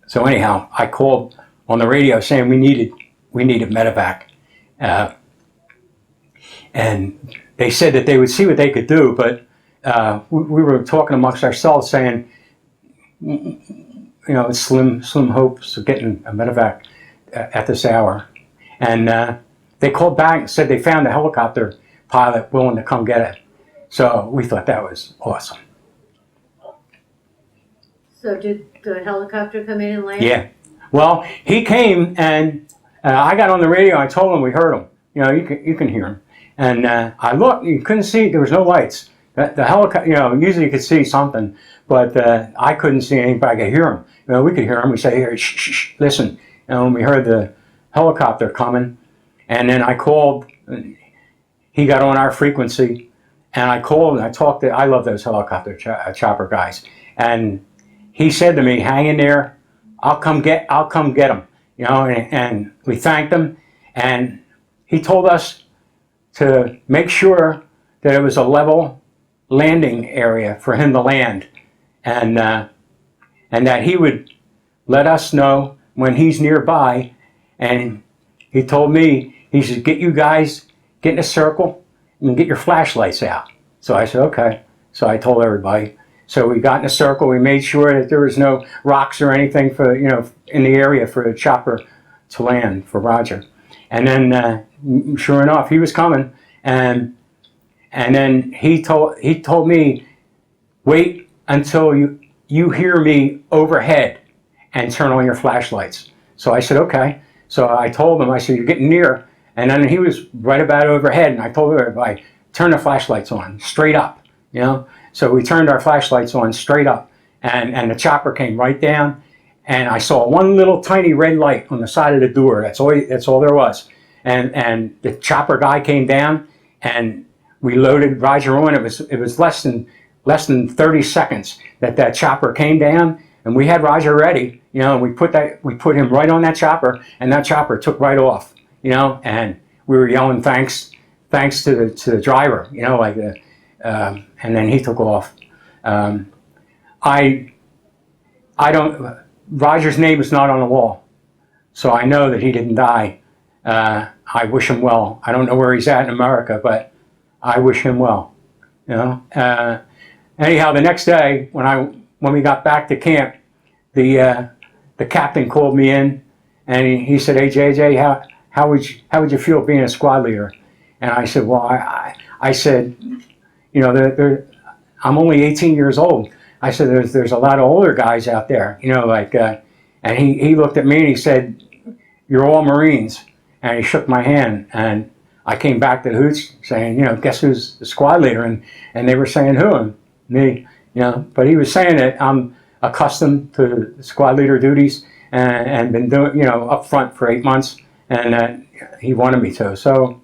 So anyhow, I called on the radio saying we needed medevac, and they said that they would see what they could do, but we were talking amongst ourselves saying, you know, it's slim hopes of getting a medevac at this hour. And they called back and said they found a helicopter pilot willing to come get it. So we thought that was awesome. So did the helicopter come in and land? Yeah. Well, he came and I got on the radio. I told him we heard him. You know, you can hear him. And I looked. You couldn't see. There was no lights. The helicopter. You know, usually you could see something, but I couldn't see anything. But I could hear him. You know, we could hear him. We say, "Here, shh, shh, shh, listen." And when we heard the helicopter coming, and then I called. He got on our frequency, and I called and I talked to. I love those helicopter chopper guys, and he said to me, "Hang in there. I'll come get him." You know, and we thanked him, and he told us to make sure that it was a level landing area for him to land, and that he would let us know when he's nearby. And he told me, he said, get in a circle and get your flashlights out. So I said, okay. So I told everybody. So we got in a circle. We made sure that there was no rocks or anything for, you know, in the area for the chopper to land for Roger. And then, sure enough, he was coming, and then he told me, wait until you hear me overhead, and turn on your flashlights. So I said, okay. So I told him, I said, you're getting near, and then he was right about overhead, and I told everybody, turn the flashlights on, straight up, you know. So we turned our flashlights on straight up, and the chopper came right down. And I saw one little tiny red light on the side of the door. That's all there was. And the chopper guy came down, and we loaded Roger on. It was less than 30 seconds that chopper came down, and we had Roger ready. You know, and we put him right on that chopper, and that chopper took right off. You know, and we were yelling thanks to the driver. You know, like and then he took off. I don't. Roger's name is not on the wall, so I know that he didn't die. I wish him well. I don't know where he's at in America, but I wish him well. You know. Anyhow, the next day when we got back to camp, the captain called me in, and he said, "Hey JJ, how would you feel being a squad leader?" And I said, "Well, I said, you know, I'm only 18 years old." I said, there's a lot of older guys out there, you know, like, and he looked at me and he said, "You're all Marines." And he shook my hand, and I came back to the Hoots saying, you know, guess who's the squad leader? And they were saying, who? And me, you know, but he was saying that I'm accustomed to squad leader duties and been doing, you know, up front for 8 months, and that he wanted me to. So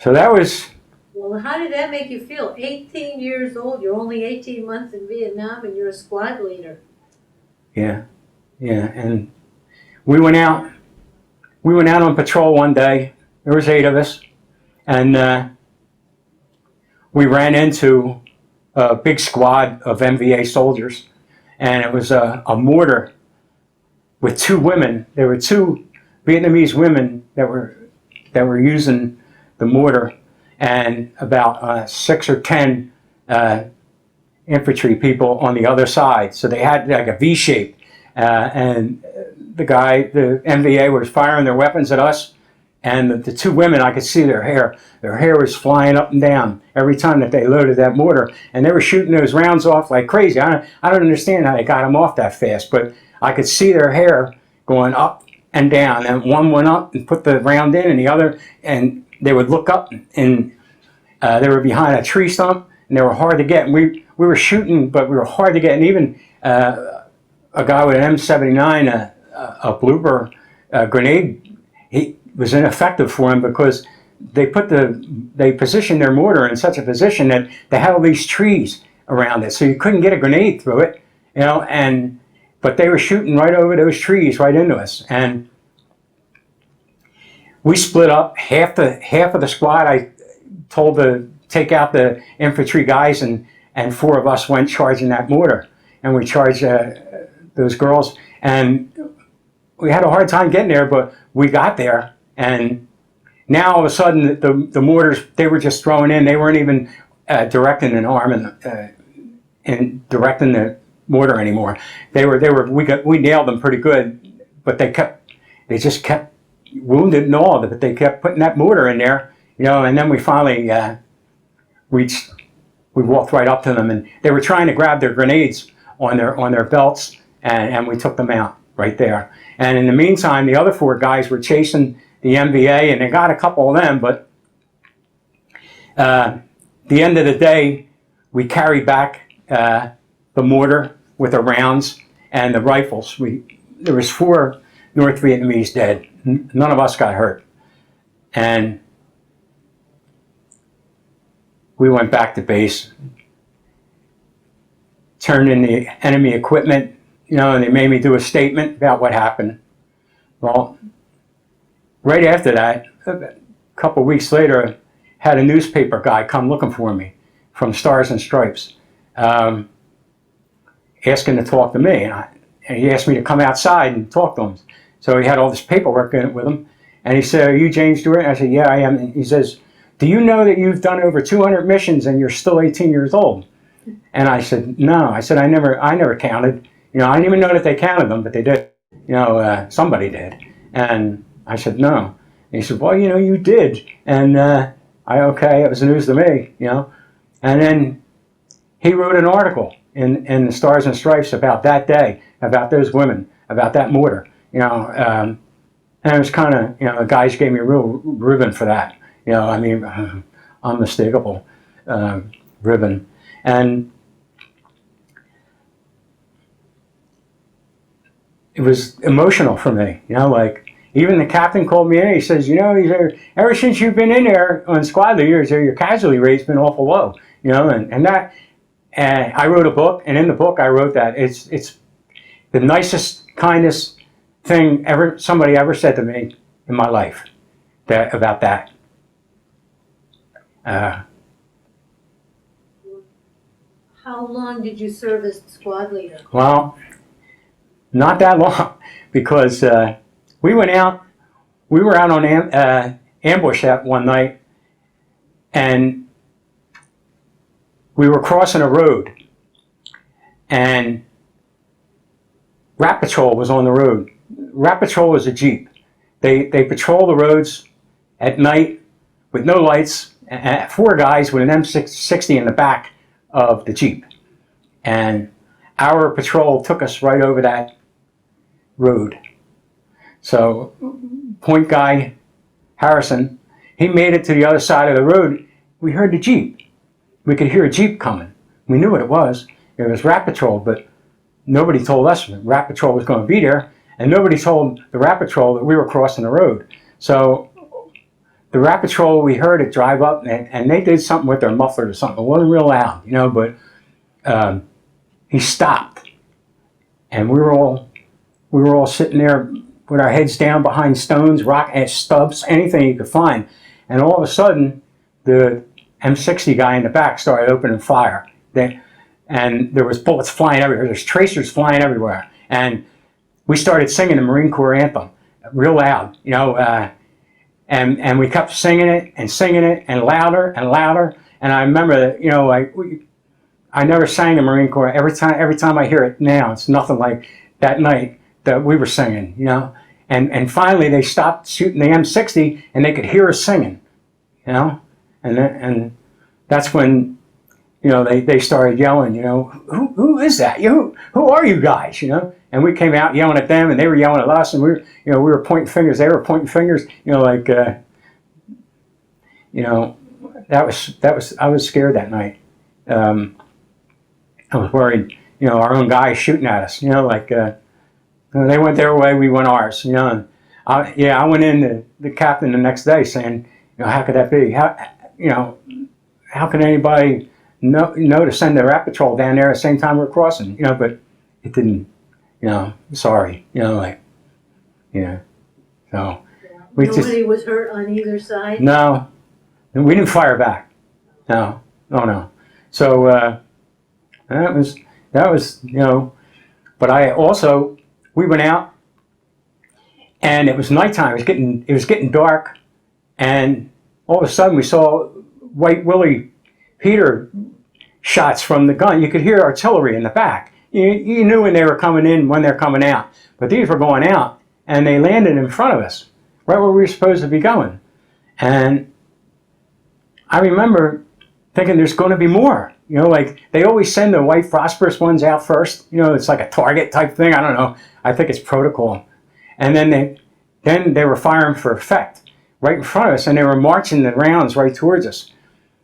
that was. Well, how did that make you feel? 18 years old, you're only 18 months in Vietnam, and you're a squad leader. Yeah, and we went out on patrol one day. There was 8 of us, and we ran into a big squad of MVA soldiers, and it was a mortar with 2 women. There were 2 Vietnamese women that were using the mortar, and about 6 or 10 infantry people on the other side. So they had like a V shape, and the MVA was firing their weapons at us, and the 2 women, I could see their hair. Their hair was flying up and down every time that they loaded that mortar, and they were shooting those rounds off like crazy. I don't understand how they got them off that fast, but I could see their hair going up and down, and one went up and put the round in, and the other, and they would look up, and they were behind a tree stump, and they were hard to get. And we were shooting, but we were hard to get. And even a guy with an M79, a blooper grenade, he was ineffective for him because they positioned their mortar in such a position that they had all these trees around it, so you couldn't get a grenade through it, you know. But they were shooting right over those trees, right into us, and we split up. Half of the squad I told to take out the infantry guys, and 4 of us went charging that mortar, and we charged those girls, and we had a hard time getting there, but we got there. And now all of a sudden the mortars, they were just throwing in. They weren't even directing an arm and directing the mortar anymore. We nailed them pretty good, but they just kept wounded and all, but they kept putting that mortar in there, and then we finally we walked right up to them, and they were trying to grab their grenades on their belts, and we took them out right there. And in the meantime, the other 4 guys were chasing the MVA, and they got a couple of them, but the end of the day, we carried back the mortar with the rounds and the rifles. There was 4 North Vietnamese dead. None of us got hurt. And we went back to base, turned in the enemy equipment, and they made me do a statement about what happened. Well, right after that, a couple of weeks later, had a newspaper guy come looking for me from Stars and Stripes, asking to talk to me. And he asked me to come outside and talk to him. So he had all this paperwork in it with him. And he said, "Are you James Stewart?" I said, "Yeah, I am." And he says, "Do you know that you've done over 200 missions and you're still 18 years old?" And I said, "No." I said, I never counted. I didn't even know that they counted them, but they did. Somebody did. And I said, "No." And he said, "Well, you did." And okay, it was news to me, And then he wrote an article in the Stars and Stripes about that day, about those women, about that mortar, and it was kind of, the guys gave me a real ribbon for that, unmistakable ribbon. And it was emotional for me, even the captain called me in. He says, ever since you've been in there on squad leaders, your casualty rate's been awful low, and I wrote a book, and in the book I wrote that it's the nicest, kindest thing somebody ever said to me in my life about that. How long did you serve as squad leader? Well, not that long, because we were out on ambush that one night, and we were crossing a road, and Rat Patrol was on the road. Rat Patrol was a Jeep. They patrol the roads at night with no lights, 4 guys with an M60 in the back of the Jeep. And our patrol took us right over that road. So point guy Harrison, he made it to the other side of the road. We heard the Jeep. We could hear a Jeep coming. We knew what it was. It was Rat Patrol, but nobody told us Rat Patrol was going to be there, and nobody told the Rat Patrol that we were crossing the road. So the Rat Patrol, we heard it drive up, and they did something with their muffler or something. It wasn't real loud, but he stopped, and we were all sitting there with our heads down behind stones, rock and stubs, anything you could find. And all of a sudden, the M60 guy in the back started opening fire. And there was bullets flying everywhere. There's tracers flying everywhere. And we started singing the Marine Corps anthem real loud, and we kept singing it and louder and louder. And I remember that, I never sang the Marine Corps. Every time I hear it now, it's nothing like that night that we were singing, And finally they stopped shooting the M60 and they could hear us singing, And that's when, they started yelling, who is that? Who are you guys, And we came out yelling at them, and they were yelling at us, and we were pointing fingers. They were pointing fingers, I was scared that night. I was worried, our own guys shooting at us, they went their way, we went ours, And I went in to the captain the next day saying, how could that be? How can anybody know to send the Rat Patrol down there at the same time we're crossing, but it didn't, sorry, so Nobody was hurt on either side? No, we didn't fire back. No, no. So that was But we went out, and it was nighttime. It was getting dark, and all of a sudden we saw White Willie Peter shots from the gun. You could hear artillery in the back. You knew when they were coming in, when they're coming out. But these were going out, and they landed in front of us, right where we were supposed to be going. And I remember thinking there's going to be more. Like they always send the white phosphorus ones out first. It's like a target type thing. I don't know. I think it's protocol. And then they were firing for effect right in front of us, and they were marching the rounds right towards us.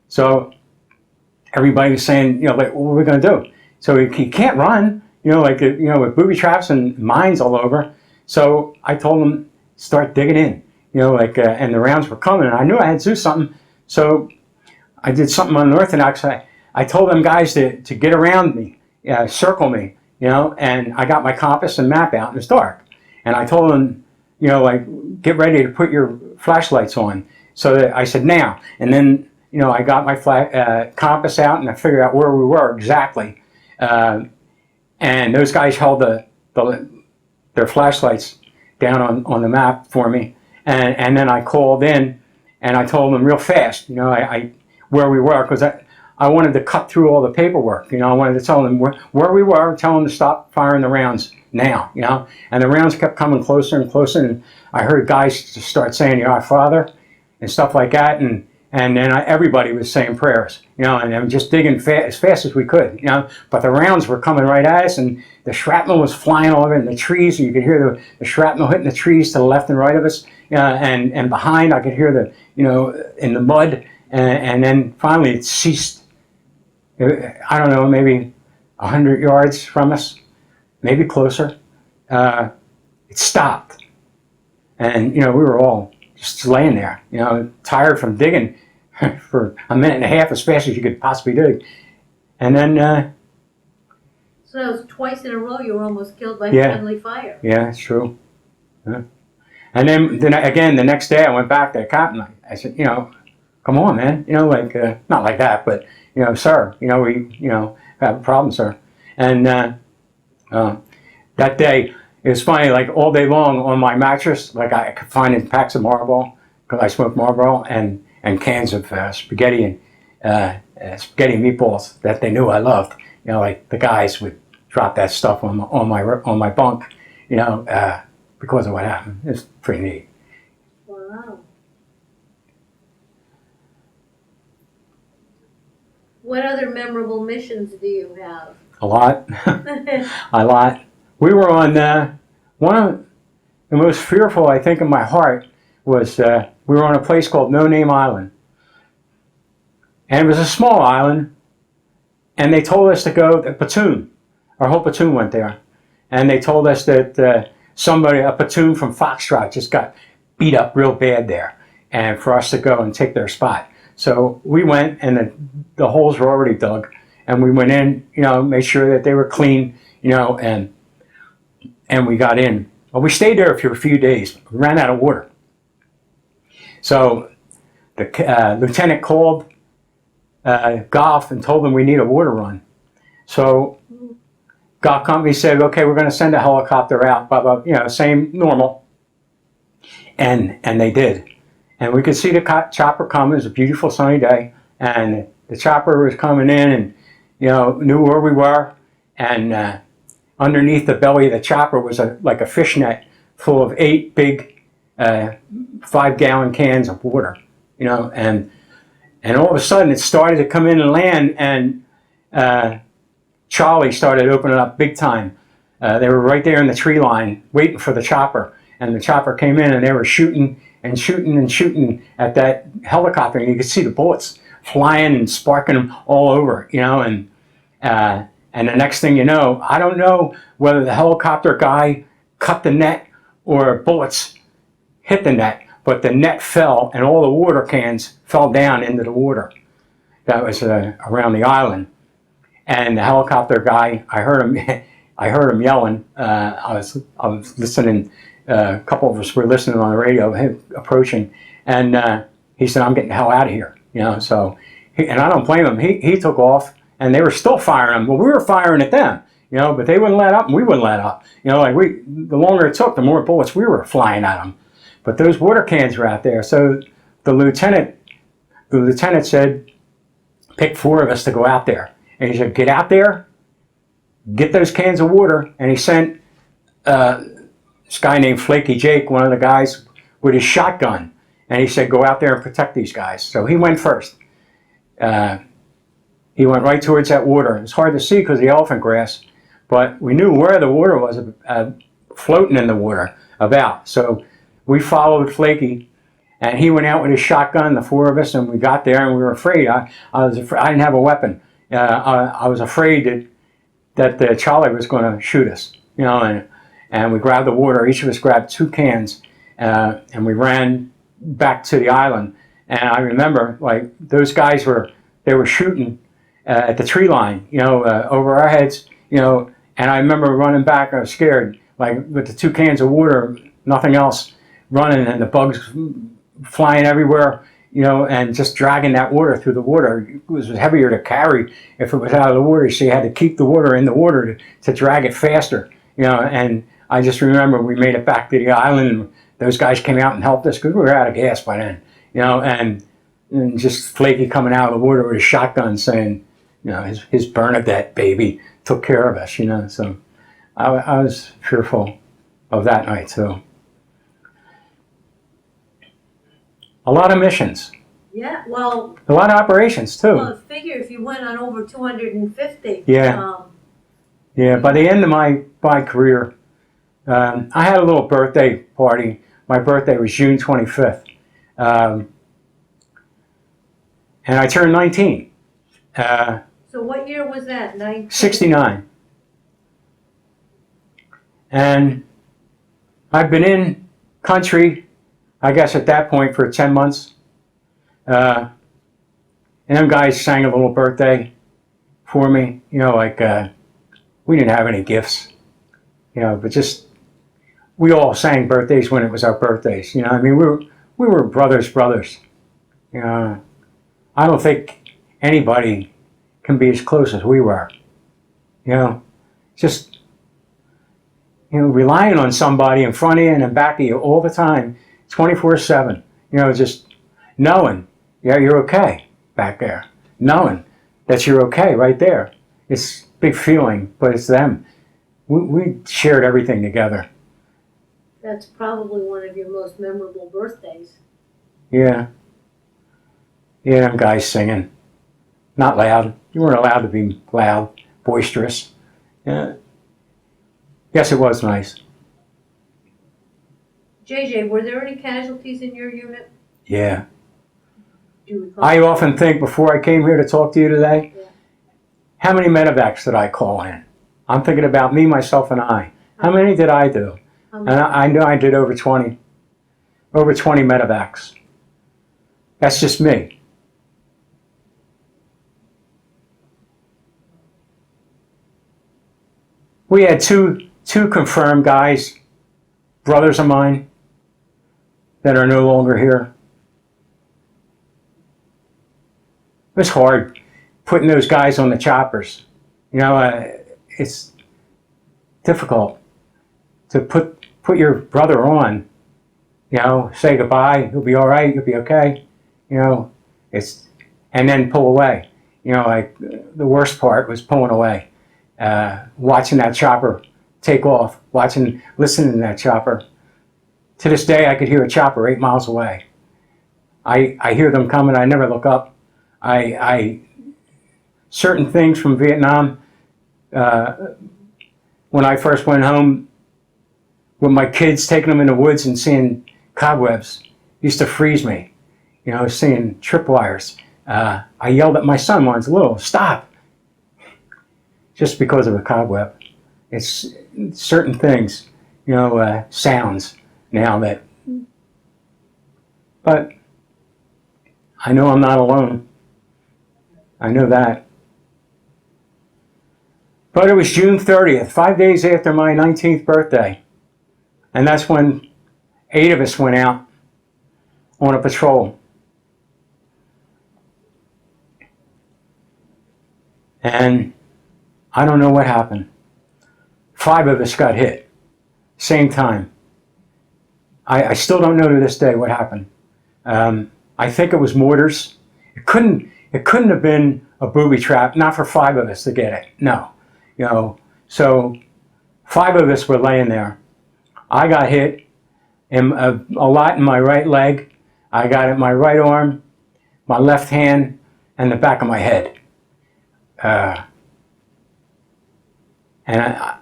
So everybody was saying, like, what are we going to do? So you can't run, with booby traps and mines all over. So I told them, start digging in, and the rounds were coming. And I knew I had to do something. So I did something unorthodox. I told them guys to get around me, circle me, and I got my compass and map out, and it was dark. And I told them, get ready to put your flashlights on. So that I said, now. And then, I got my compass out, and I figured out where we were exactly. And those guys held their flashlights down on the map for me. And then I called in, and I told them real fast, where we were, because I wanted to cut through all the paperwork. I wanted to tell them where we were, tell them to stop firing the rounds now, And the rounds kept coming closer and closer, and I heard guys just start saying, Our Father, and stuff like that, and then everybody was saying prayers, and I'm just digging as fast as we could, But the rounds were coming right at us, and the shrapnel was flying all over in the trees, and you could hear the shrapnel hitting the trees to the left and right of us, and behind I could hear in the mud, and then finally it ceased. I don't know, maybe 100 yards from us, maybe closer. It stopped, and we were all just laying there, tired from digging for a minute and a half as fast as you could possibly dig. And then so that was twice in a row you were almost killed by friendly fire. Yeah, it's true. Yeah. And then again the next day I went back to the captain. I said, come on, man, not like that, but sir, we have a problem, sir. And that day it was funny, like all day long on my mattress, like I could find packs of Marlboro, because I smoke Marlboro, and cans of spaghetti and spaghetti and meatballs that they knew I loved. Like the guys would drop that stuff on my bunk, because of what happened. It's pretty neat. Wow. What other memorable missions do you have? A lot. A lot. We were on one of the most fearful, I think, in my heart was we were on a place called No Name Island. And it was a small island, and they told us to go, the platoon, our whole platoon went there. And they told us that a platoon from Foxtrot just got beat up real bad there, and for us to go and take their spot. So we went, and the holes were already dug, and we went in, made sure that they were clean, and we got in. Well, we stayed there for a few days. We ran out of water. So the lieutenant called Golf and told them we need a water run. So Golf Company said, okay, we're going to send a helicopter out, blah, blah, same normal. And they did. And we could see the chopper come. It was a beautiful sunny day. And the chopper was coming in and, knew where we were. And underneath the belly of the chopper was like a fishnet full of 8 big 5-gallon cans of water, and all of a sudden it started to come in and land, and Charlie started opening up big time. They were right there in the tree line waiting for the chopper, and the chopper came in and they were shooting and shooting and shooting at that helicopter, and you could see the bullets flying and sparking them all over, and the next thing you know, I don't know whether the helicopter guy cut the net or bullets hit the net, but the net fell and all the water cans fell down into the water. That was around the island. And the helicopter guy, I heard him yelling. I was listening A couple of us were listening on the radio, him approaching, and he said, "I'm getting the hell out of here." So, and I don't blame him. He took off, and they were still firing him. Well, we were firing at them, but they wouldn't let up, and we wouldn't let up. The longer it took, the more bullets we were flying at them. But those water cans were out there. So the lieutenant said, "Pick 4 of us to go out there." And he said, "Get out there, get those cans of water." And he sent this guy named Flaky Jake, one of the guys, with his shotgun. And he said, "Go out there and protect these guys." So he went first. He went right towards that water. It's hard to see because of the elephant grass, but we knew where the water was, floating in the water about. So we followed Flaky, and he went out with his shotgun, the 4 of us, and we got there, and we were afraid. I was afraid. I didn't have a weapon. I was afraid that Charlie was going to shoot us, and we grabbed the water. Each of us grabbed 2 cans, and we ran back to the island. And I remember, those guys were shooting at the tree line, over our heads, and I remember running back. I was scared, with the 2 cans of water, nothing else, running, and the bugs flying everywhere, and just dragging that water through the water. It was heavier to carry if it was out of the water, so you had to keep the water in the water to drag it faster, and I just remember we made it back to the island, and those guys came out and helped us because we were out of gas by then, and just Flaky coming out of the water with his shotgun saying, his Bernadette baby took care of us, so I was fearful of that night too. A lot of missions. Yeah, well. A lot of operations too. Well, figure if you went on over 250. Yeah. Yeah, by the end of my career, I had a little birthday party. My birthday was June 25th. And I turned 19. So what year was that? 69. And I've been in country, I guess at that point, for 10 months. And them guys sang a little birthday for me. We didn't have any gifts, but just, we all sang birthdays when it was our birthdays. We were brothers. I don't think anybody can be as close as we were. Just, relying on somebody in front of you and in back of you all the time, 24/7. Just knowing, you're okay back there. Knowing that you're okay right there. It's a big feeling, but it's them. We shared everything together. That's probably one of your most memorable birthdays. Yeah. Yeah, them guys singing. Not loud. You weren't allowed to be loud, boisterous. Yeah. Yes, it was nice. JJ, were there any casualties in your unit? Yeah. Do you recall? I often think before I came here to talk to you today, Yeah. How many medevacs did I call in? I'm thinking about me, myself, and I. How many did I do? And I know I did over 20. Over 20 medevacs. That's just me. We had two confirmed guys, brothers of mine, that are no longer here. It was hard putting those guys on the choppers. It's difficult to put your brother on, say goodbye, he'll be all right, you'll be okay, and then pull away. The worst part was pulling away, watching that chopper take off, listening to that chopper. To this day, I could hear a chopper 8 miles away. I hear them coming, I never look up. Certain things from Vietnam, when I first went home, with my kids, taking them in the woods and seeing cobwebs, used to freeze me. Seeing tripwires. I yelled at my son when I was little, stop! Just because of a cobweb. It's certain things, sounds now that, but I know I'm not alone. I know that. But it was June 30th, 5 days after my 19th birthday. And that's when 8 of us went out on a patrol. And I don't know what happened. 5 of us got hit, same time. I still don't know to this day what happened. I think it was mortars. It couldn't have been a booby trap, not for 5 of us to get it. No, so 5 of us were laying there. I got hit a lot in my right leg. I got it in my right arm, my left hand, and the back of my head. And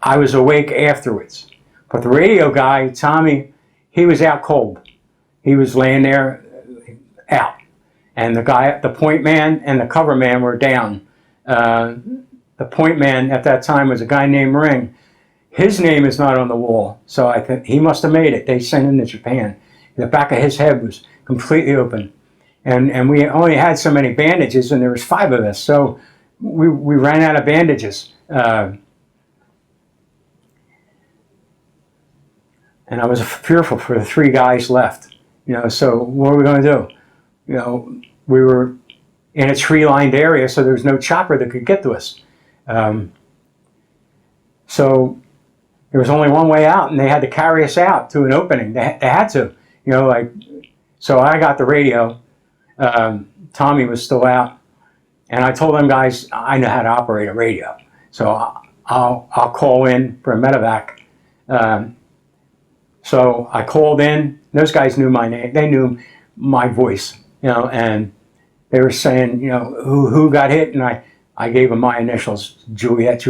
I was awake afterwards. But the radio guy, Tommy, he was out cold. He was laying there out. And the guy, the point man and the cover man were down. The point man at that time was a guy named Ring. His name is not on the wall, so I think he must have made it. They sent him to Japan. The back of his head was completely open. And we only had so many bandages, and there was 5 of us, so we ran out of bandages. And I was fearful for the 3 guys left. So what were we going to do? We were in a tree-lined area, so there was no chopper that could get to us. So there was only one way out, and they had to carry us out to an opening. They had to, So I got the radio. Tommy was still out, and I told them guys I know how to operate a radio, so I'll call in for a medevac. So I called in. Those guys knew my name. They knew my voice, and they were saying, who got hit, and I gave them my initials, Juliet,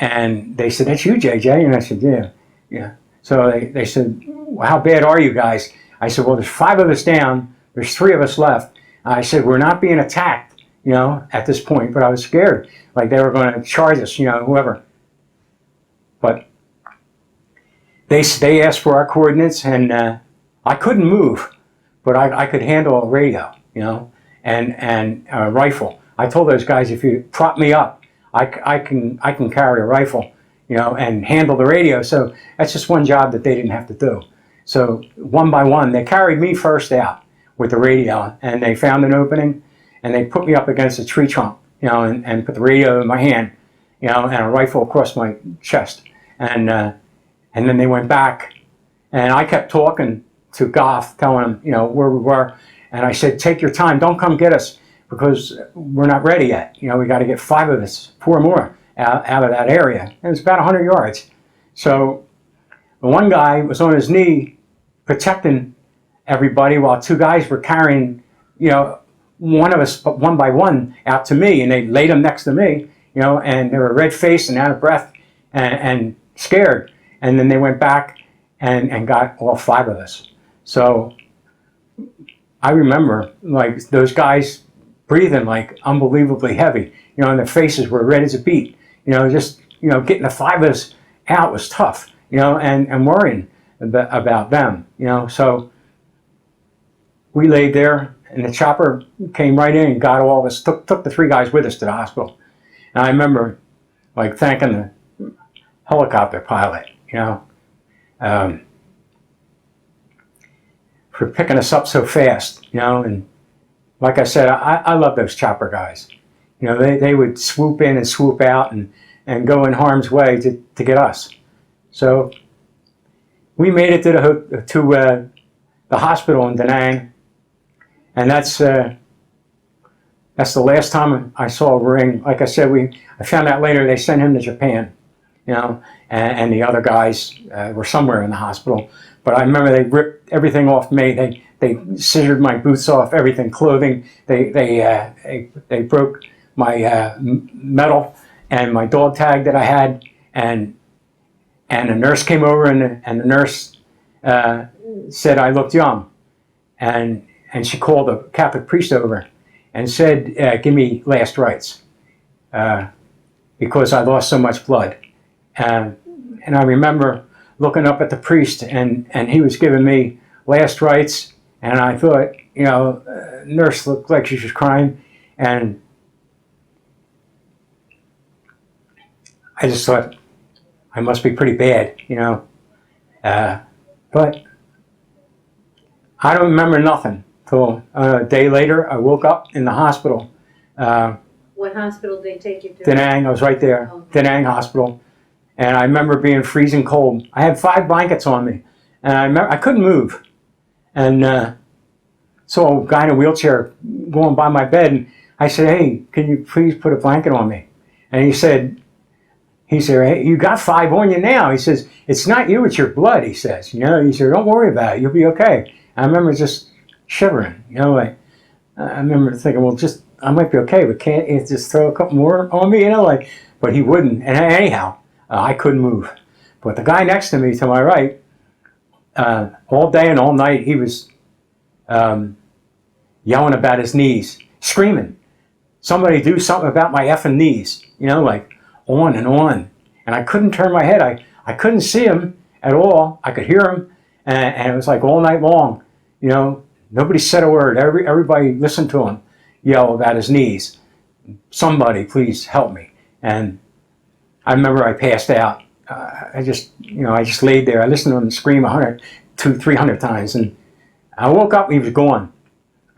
and they said, that's you, JJ, and I said, yeah. So they said, well, how bad are you guys? I said, well, there's 5 of us down, there's 3 of us left. I said, we're not being attacked, at this point, but I was scared, like they were going to charge us, whoever. But they asked for our coordinates, and I couldn't move, but I could handle a radio, and a rifle. I told those guys, if you prop me up, I can carry a rifle, and handle the radio. So that's just one job that they didn't have to do. So one by one, they carried me first out with the radio, and they found an opening, and they put me up against a tree trunk, and put the radio in my hand, and a rifle across my chest, and then they went back, and I kept talking to Goff, telling him, where we were, and I said, take your time, don't come get us, because we're not ready yet. We got to get 5 of us, 4 more out of that area. And it was about 100 yards. So the one guy was on his knee protecting everybody while 2 guys were carrying, one of us one by one out to me, and they laid them next to me, and they were red-faced and out of breath and scared. And then they went back and got all 5 of us. So I remember, like, those guys breathing like unbelievably heavy, and their faces were red as a beet. Getting the 5 of us out was tough, and worrying about them, So we laid there, and the chopper came right in and got all of us, took the 3 guys with us to the hospital. And I remember, like, thanking the helicopter pilot, for picking us up so fast, and like I said, I love those chopper guys. They would swoop in and swoop out and go in harm's way to get us. So we made it to the hospital in Da Nang, and that's the last time I saw Ring. Like I said, I found out later they sent him to Japan, and the other guys were somewhere in the hospital. But I remember they ripped everything off me. They scissored my boots off, everything, clothing. They broke my medal and my dog tag that I had, and a nurse came over, and the nurse said I looked young, and she called a Catholic priest over and said, give me last rites, because I lost so much blood. And I remember looking up at the priest, and he was giving me last rites, and I thought, nurse looked like she was crying, and I just thought, I must be pretty bad, you know. But I don't remember nothing till a day later. I woke up in the hospital. What hospital did they take you to? Da Nang, I was right there, Oh. Da Nang Hospital. And I remember being freezing cold. I had 5 blankets on me, and I couldn't move. And saw a guy in a wheelchair going by my bed, and I said, "Hey, can you please put a blanket on me?" And he said, "Hey, you got 5 on you now." He says, "It's not you, it's your blood." He says, "You know," he said, "Don't worry about it. You'll be okay." I remember just shivering. You know, like I remember thinking, well, I might be okay, but can't you just throw a couple more on me? You know, like. But he wouldn't. And anyhow, I couldn't move. But the guy next to me, to my right, all day and all night, he was yelling about his knees, screaming, "Somebody do something about my effing knees." You know, like on and on. And I couldn't turn my head. I couldn't see him at all. I could hear him, and it was like all night long. You know, nobody said a word. Everybody listened to him yell about his knees. "Somebody, please help me." And I remember I passed out. I just laid there. I listened to him scream 100, 200, 300 times, and I woke up and he was gone.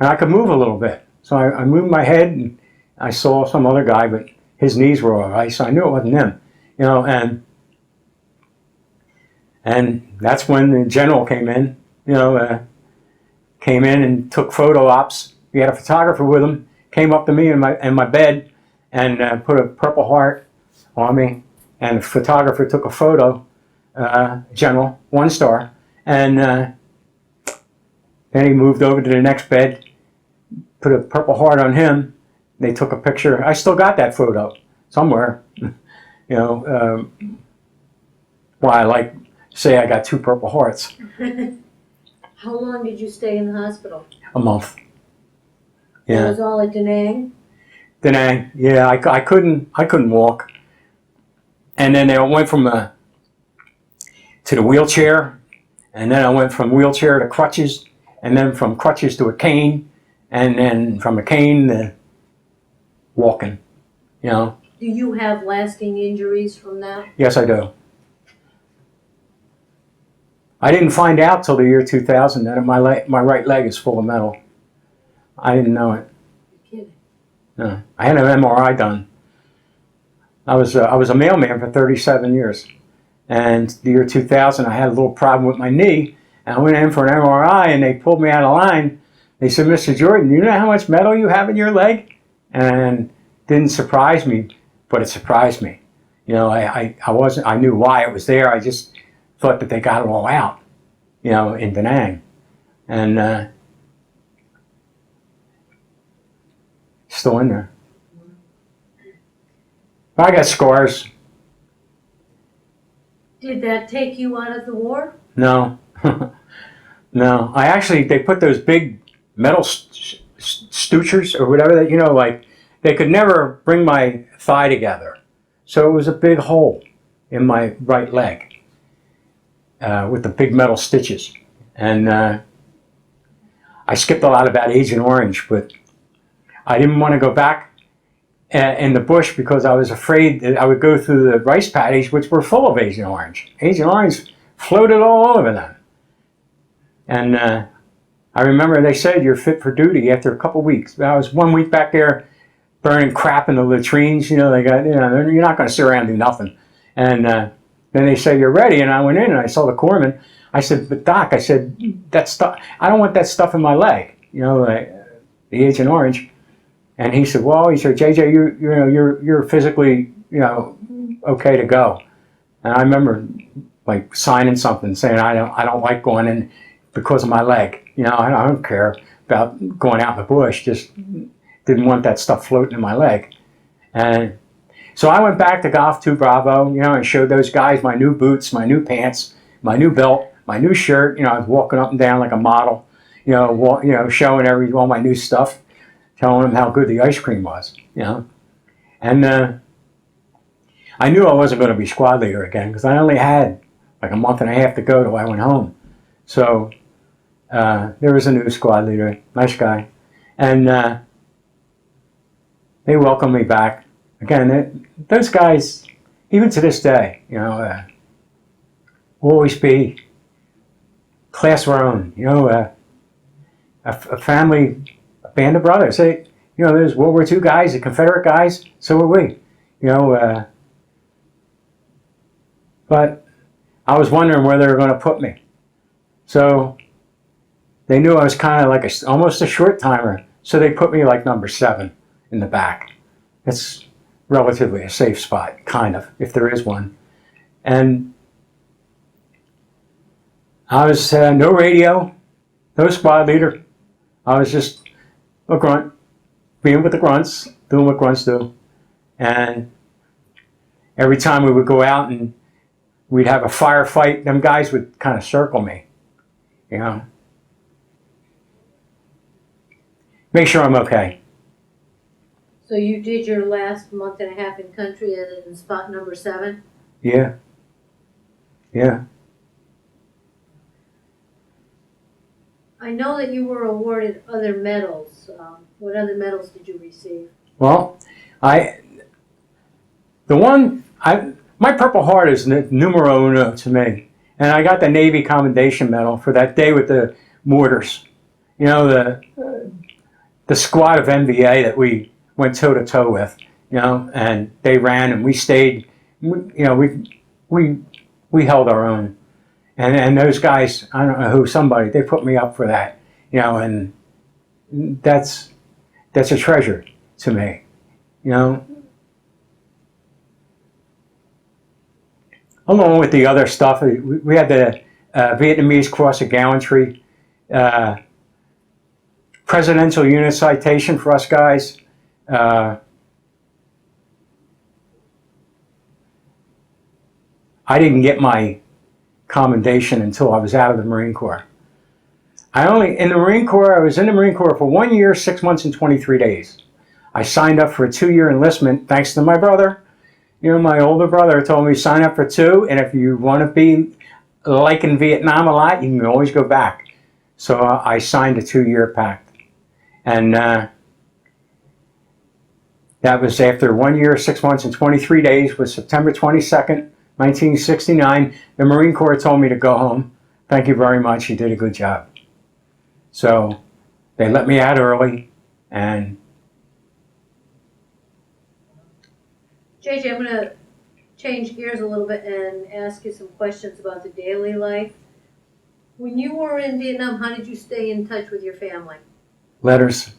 And I could move a little bit. So I moved my head, and I saw some other guy, but his knees were all right, so I knew it wasn't him. You know, and that's when the general came in, you know, came in and took photo ops. He had a photographer with him, came up to me in my bed and put a Purple Heart on me, and the photographer took a photo, general, 1 star, and then he moved over to the next bed, put a Purple Heart on him. They took a picture. I still got that photo somewhere. You know, why I like to say I got 2 Purple Hearts. How long did you stay in the hospital? A month. It Yeah. was all at Da Nang? Da Nang. Yeah, I couldn't walk. And then I went to the wheelchair, and then I went from wheelchair to crutches, and then from crutches to a cane, and then from a cane to walking. You know. Do you have lasting injuries from that? Yes, I do. I didn't find out till the year 2000 that my right leg is full of metal. I didn't know it. You're kidding. No, I had an MRI done. I was a mailman for 37 years, and the year 2000 I had a little problem with my knee, and I went in for an MRI, and they pulled me out of line. They said, "Mr. Jordan, you know how much metal you have in your leg?" And it didn't surprise me, but it surprised me. You know, I knew why it was there. I just thought that they got it all out, you know, in Da Nang, and still in there. I got scars. Did that take you out of the war? No, no. They put those big metal sutures or whatever that, you know, like they could never bring my thigh together. So it was a big hole in my right leg with the big metal stitches. And I skipped a lot about Agent Orange, but I didn't want to go back in the bush because I was afraid that I would go through the rice paddies, which were full of Agent Orange. Agent Orange floated all over them. And I remember they said you're fit for duty after a couple weeks. I was 1 week back there burning crap in the latrines. You know, you're not going to sit around and do nothing. And then they said you're ready, and I went in and I saw the corpsman. I said, "But Doc," I said, "that stuff. I don't want that stuff in my leg." You know, the Agent Orange. And he said, "Well," he said, "JJ, you're physically, you know, okay to go." And I remember like signing something saying I don't like going in because of my leg. You know, I don't care about going out in the bush. Just didn't want that stuff floating in my leg. And so I went back to Golf 2 Bravo, you know, and showed those guys my new boots, my new pants, my new belt, my new shirt. You know, I was walking up and down like a model, you know, showing all my new stuff, telling them how good the ice cream was, you know. And I knew I wasn't going to be squad leader again because I only had like a month and a half to go till I went home. So there was a new squad leader, nice guy, and they welcomed me back. Again, those guys, even to this day, we'll always be class of our own. A family, a band of brothers. There's World War II guys, the Confederate guys. So were we. But I was wondering where they were going to put me. So they knew I was kind of like almost a short timer. So they put me like number 7 in the back. It's relatively a safe spot, kind of, if there is one. And I was no radio, no squad leader. I was just a grunt, being with the grunts, doing what grunts do. And every time we would go out and we'd have a firefight, them guys would kind of circle me, Make sure I'm okay. So you did your last month and a half in country in spot number 7? Yeah. I know that you were awarded other medals. What other medals did you receive? Well, my Purple Heart is numero uno to me. And I got the Navy Commendation Medal for that day with the mortars. The squad of MVA that we went toe-to-toe with, and they ran and we stayed, we held our own. And those guys, I don't know who, somebody, they put me up for that, and that's a treasure to me, Along with the other stuff, we had the Vietnamese Cross of Gallantry, Presidential Unit Citation for us guys. I didn't get my commendation until I was out of the Marine Corps. I was in the Marine Corps for 1 year, 6 months, and 23 days. I signed up for a 2-year enlistment thanks to my brother. My older brother told me sign up for 2, and if you want to be like in Vietnam a lot, you can always go back. So I signed a 2-year pact. And that was after 1 year, 6 months, and 23 days, was September 22nd, 1969. The Marine Corps told me to go home. Thank you very much. You did a good job. So they let me out early. And JJ, I'm going to change gears a little bit and ask you some questions about the daily life. When you were in Vietnam, how did you stay in touch with your family? Letters.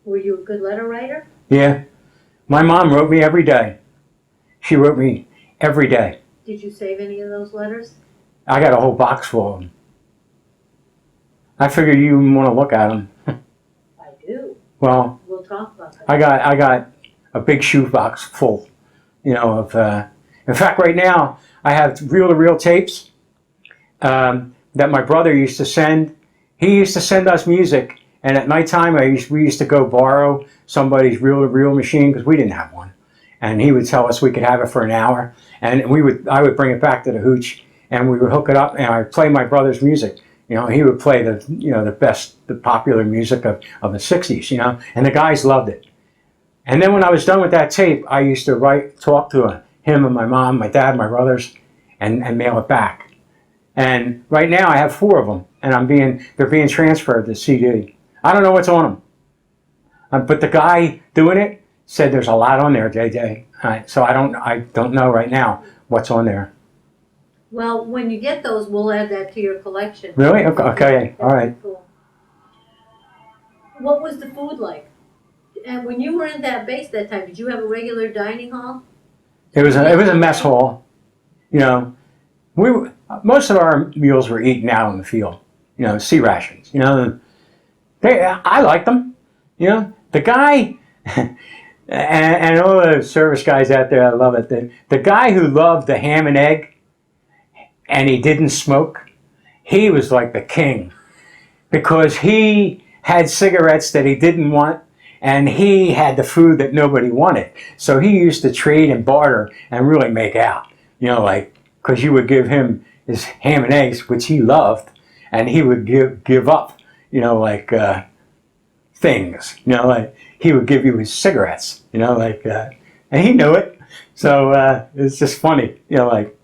Were you a good letter writer? Yeah. My mom wrote me every day. She wrote me every day. Did you save any of those letters? I got a whole box full of them. I figured you want to look at them. I do. Well, we'll talk about that. I got a big shoebox full, of. In fact, right now I have reel-to-reel tapes that my brother used to send. He used to send us music. And at nighttime, we used to go borrow somebody's reel-to-reel machine because we didn't have one. And he would tell us we could have it for an hour. And I would bring it back to the hooch, and we would hook it up, and I'd play my brother's music. He would play the popular music of the 60s, and the guys loved it. And then when I was done with that tape, I used to talk to him and my mom, my dad, my brothers, and mail it back. And right now I have 4 of them, and they're being transferred to CD. I don't know what's on them, but the guy doing it said there's a lot on there, JJ. So I don't know right now what's on there. Well, when you get those, we'll add that to your collection. Really? Okay. All right. Cool. What was the food like? And when you were in that base that time, did you have a regular dining hall? It was a mess hall. Most of our meals were eaten out on the field. Sea rations. I liked them. The guy, and all the service guys out there, I love it. The guy who loved the ham and egg, and he didn't smoke, he was like the king, because he had cigarettes that he didn't want, and he had the food that nobody wanted. So he used to trade and barter and really make out, because you would give him his ham and eggs, which he loved, and he would give up, things, he would give you his cigarettes, and he knew it, So it's just funny, like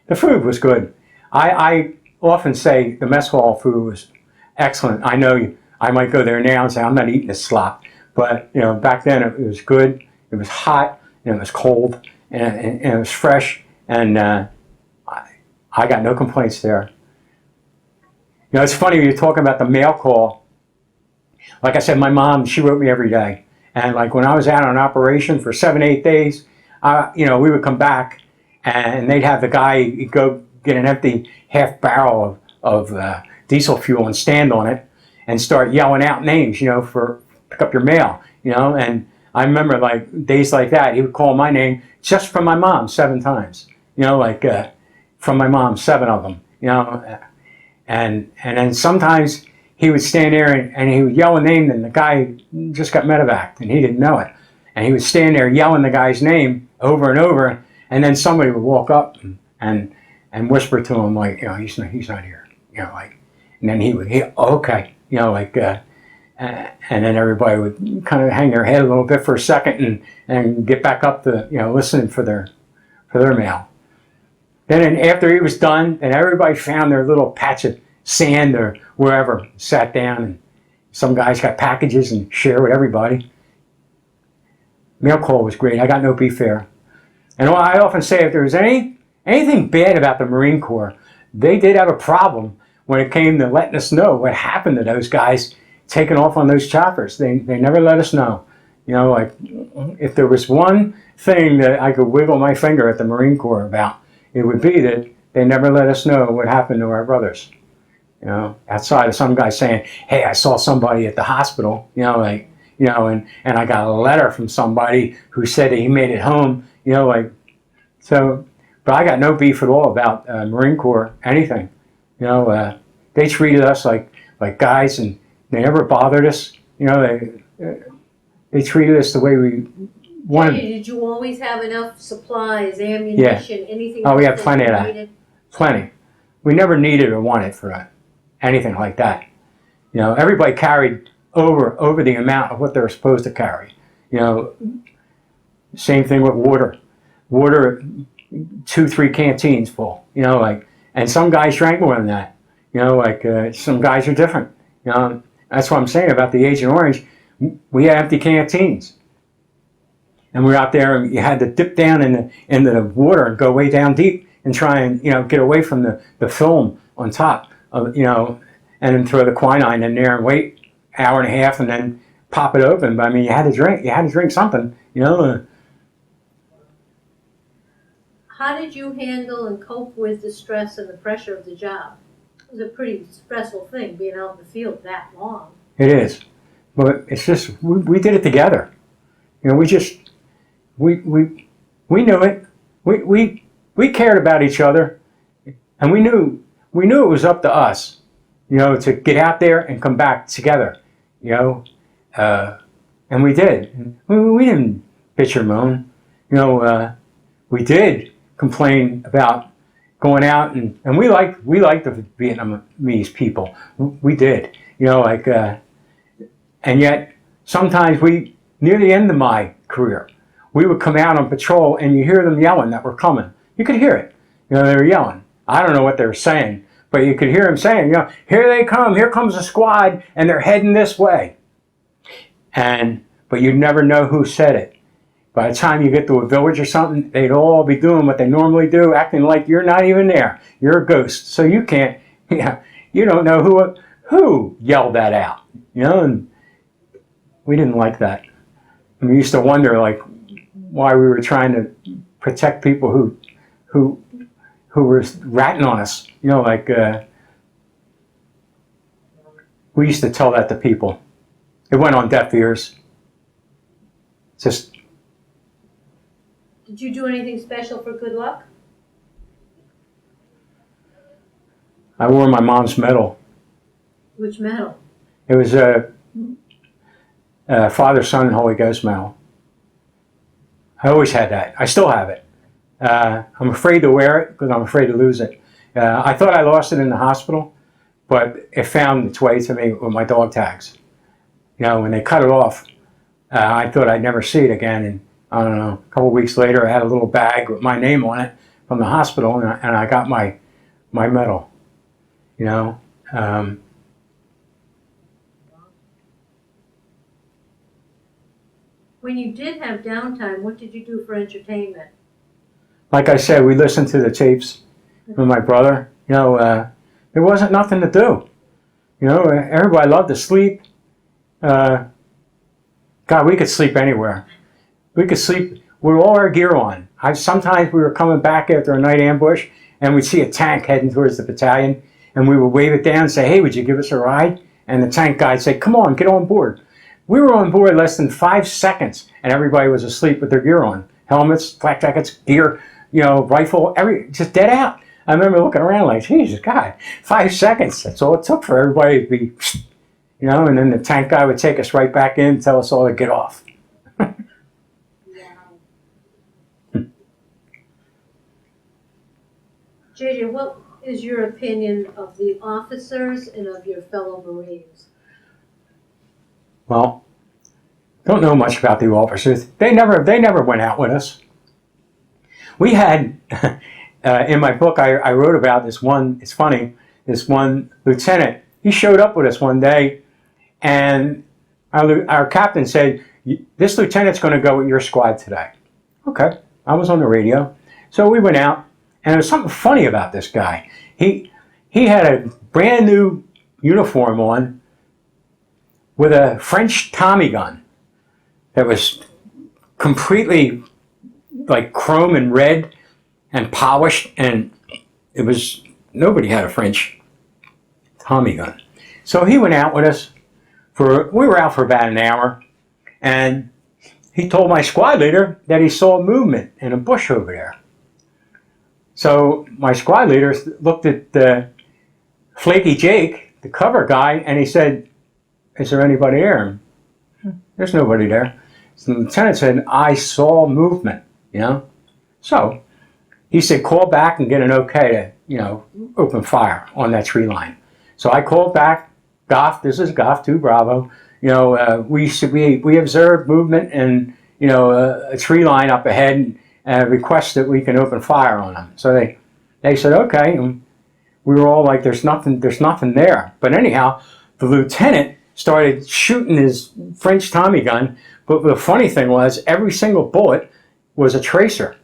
the food was good. I often say the mess hall food was excellent. I know I might go there now and say I'm not eating this slop, but back then it was good. It was hot and it was cold and it was fresh, and I got no complaints there. It's funny when you're talking about the mail call. Like I said, my mom, she wrote me every day. And like when I was out on operation for 7, 8 days, we would come back and they'd have the guy go get an empty half barrel of diesel fuel and stand on it and start yelling out names, for pick up your mail, And I remember like days like that, he would call my name just from my mom 7 times, from my mom, 7 of them, And then sometimes he would stand there and he would yell a name, and the guy just got medevaced and he didn't know it. And he would stand there yelling the guy's name over and over, and then somebody would walk up and whisper to him like, he's not here, and then he would, okay, and then everybody would kind of hang their head a little bit for a second and get back up to, listening for their mail. Then after he was done, and everybody found their little patch of sand or wherever, sat down, and some guys got packages and shared with everybody. Mail call was great. I got no beef there. And I often say if there was anything bad about the Marine Corps, they did have a problem when it came to letting us know what happened to those guys taking off on those choppers. They never let us know. Like if there was one thing that I could wiggle my finger at the Marine Corps about, it would be that they never let us know what happened to our brothers. Outside of some guy saying, hey, I saw somebody at the hospital, and I got a letter from somebody who said that he made it home, so, but I got no beef at all about Marine Corps, anything. They treated us like guys, and they never bothered us. They treated us the way we wanted. Did you always have enough supplies, ammunition, anything? Oh, we had plenty of that. Plenty. We never needed or wanted for anything like that. Everybody carried over the amount of what they were supposed to carry. Same thing with water. Water, 2, 3 canteens full. And some guys drank more than that. Some guys are different. That's what I'm saying about the Agent Orange. We had empty canteens. And we were out there, and you had to dip down into the water and go way down deep and try and get away from the film on top of and then throw the quinine in there and wait an hour and a half and then pop it open. But I mean, you had to drink something. How did you handle and cope with the stress and the pressure of the job? It was a pretty stressful thing being out in the field that long. It is, but it's just we did it together. We knew it. We cared about each other, and we knew it was up to us, to get out there and come back together, and we did. We didn't bitch or moan, we did complain about going out, and we liked the Vietnamese people. We did, and yet sometimes near the end of my career, we would come out on patrol and you hear them yelling that we're coming. You could hear it. They were yelling. I don't know what they were saying, but you could hear them saying, here they come, here comes a squad, and they're heading this way. But you'd never know who said it. By the time you get to a village or something, they'd all be doing what they normally do, acting like you're not even there. You're a ghost. So you can't, you don't know who yelled that out, and we didn't like that. And we used to wonder, why we were trying to protect people who were ratting on us. We used to tell that to people. It went on deaf ears. Just. Did you do anything special for good luck? I wore my mom's medal. Which medal? It was a Father, Son, and Holy Ghost medal. I always had that. I still have it. I'm afraid to wear it because I'm afraid to lose it. I thought I lost it in the hospital, but it found its way to me with my dog tags. When they cut it off, I thought I'd never see it again, I don't know, a couple of weeks later, I had a little bag with my name on it from the hospital, and I got my medal. You know, When you did have downtime, what did you do for entertainment? like I said, we listened to the tapes with my brother. You know, there wasn't nothing to do. You know, everybody loved to sleep. God, we could sleep anywhere. We could sleep with all our gear on. Sometimes we were coming back after a night ambush, and we'd see a tank heading towards the battalion, and we would wave it down and say, "Hey, would you give us a ride?" And the tank guy would say, "Come on, get on board." We were on board less than 5 seconds, and everybody was asleep with their gear on. Helmets, flak jackets, gear, you know, rifle, just dead out. I remember looking around like, Jesus, God, 5 seconds. That's all it took for everybody to be, you know, and then the tank guy would take us right back in and tell us all to get off. JJ, what is your opinion of the officers and of your fellow Marines? Well, don't know much about the officers. They never went out with us. We had, in my book, I wrote about this one, it's funny, this one lieutenant. He showed up with us one day, and our captain said, "This lieutenant's going to go with your squad today." Okay, I was on the radio. So we went out, and there was something funny about this guy. He had a brand new uniform on with a French Tommy gun that was completely like chrome and red and polished, and it was, nobody had a French Tommy gun. So he went out with us we were out for about an hour, and he told my squad leader that he saw movement in a bush over there. So my squad leader looked at Flaky Jake, the cover guy, and he said, "Is there anybody there?" "There's nobody there." So the lieutenant said, "I saw movement, you know." So he said, "Call back and get an okay to, you know, open fire on that tree line." So I called back, Goff, this is Goff 2 Bravo. You know, we observed movement and, you know, a tree line up ahead, and request that we can open fire on them. So they said, okay, and we were all like, there's nothing there. But anyhow, the lieutenant started shooting his French Tommy gun, but the funny thing was, every single bullet was a tracer.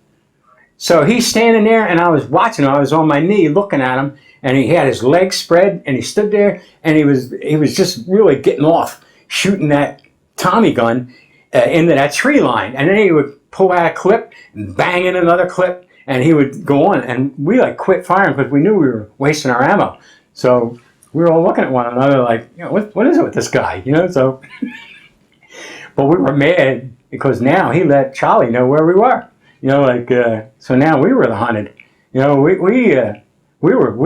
So he's standing there, and I was watching him. I was on my knee looking at him, and he had his legs spread, and he stood there, and he was just really getting off shooting that Tommy gun into that tree line. And then he would pull out a clip and bang in another clip, and he would go on. And we like quit firing because we knew we were wasting our ammo. So we were all looking at one another like, you know, what is it with this guy? You know, so. But we were mad because now he let Charlie know where we were. You know, like, so now we were the hunted. You know, we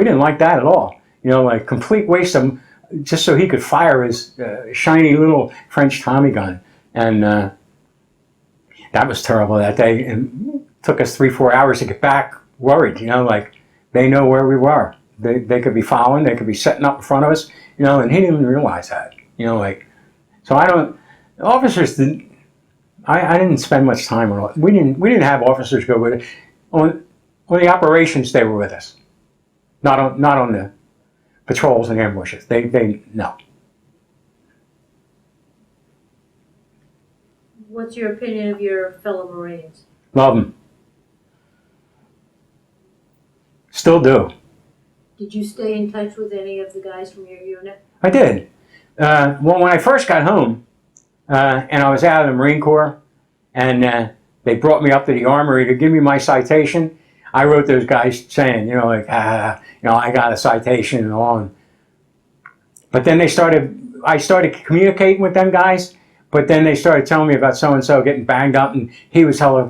didn't like that at all. You know, like complete waste of, just so he could fire his shiny little French Tommy gun. And that was terrible that day. And it took us 3-4 hours to get back, worried, you know, like they know where we were. They could be following, they could be setting up in front of us, you know, and he didn't even realize that. You know, like, so officers didn't, I didn't spend much time on it. We didn't have officers go with it. On the operations, they were with us. Not on the patrols and ambushes. They no. What's your opinion of your fellow Marines? Love them. Still do. Did you stay in touch with any of the guys from your unit? I did. Well, when I first got home, and I was out of the Marine Corps, and they brought me up to the armory to give me my citation, I wrote those guys saying, you know, like, you know, I got a citation and all. But then I started communicating with them guys, but then they started telling me about so-and-so getting banged up, and he was hella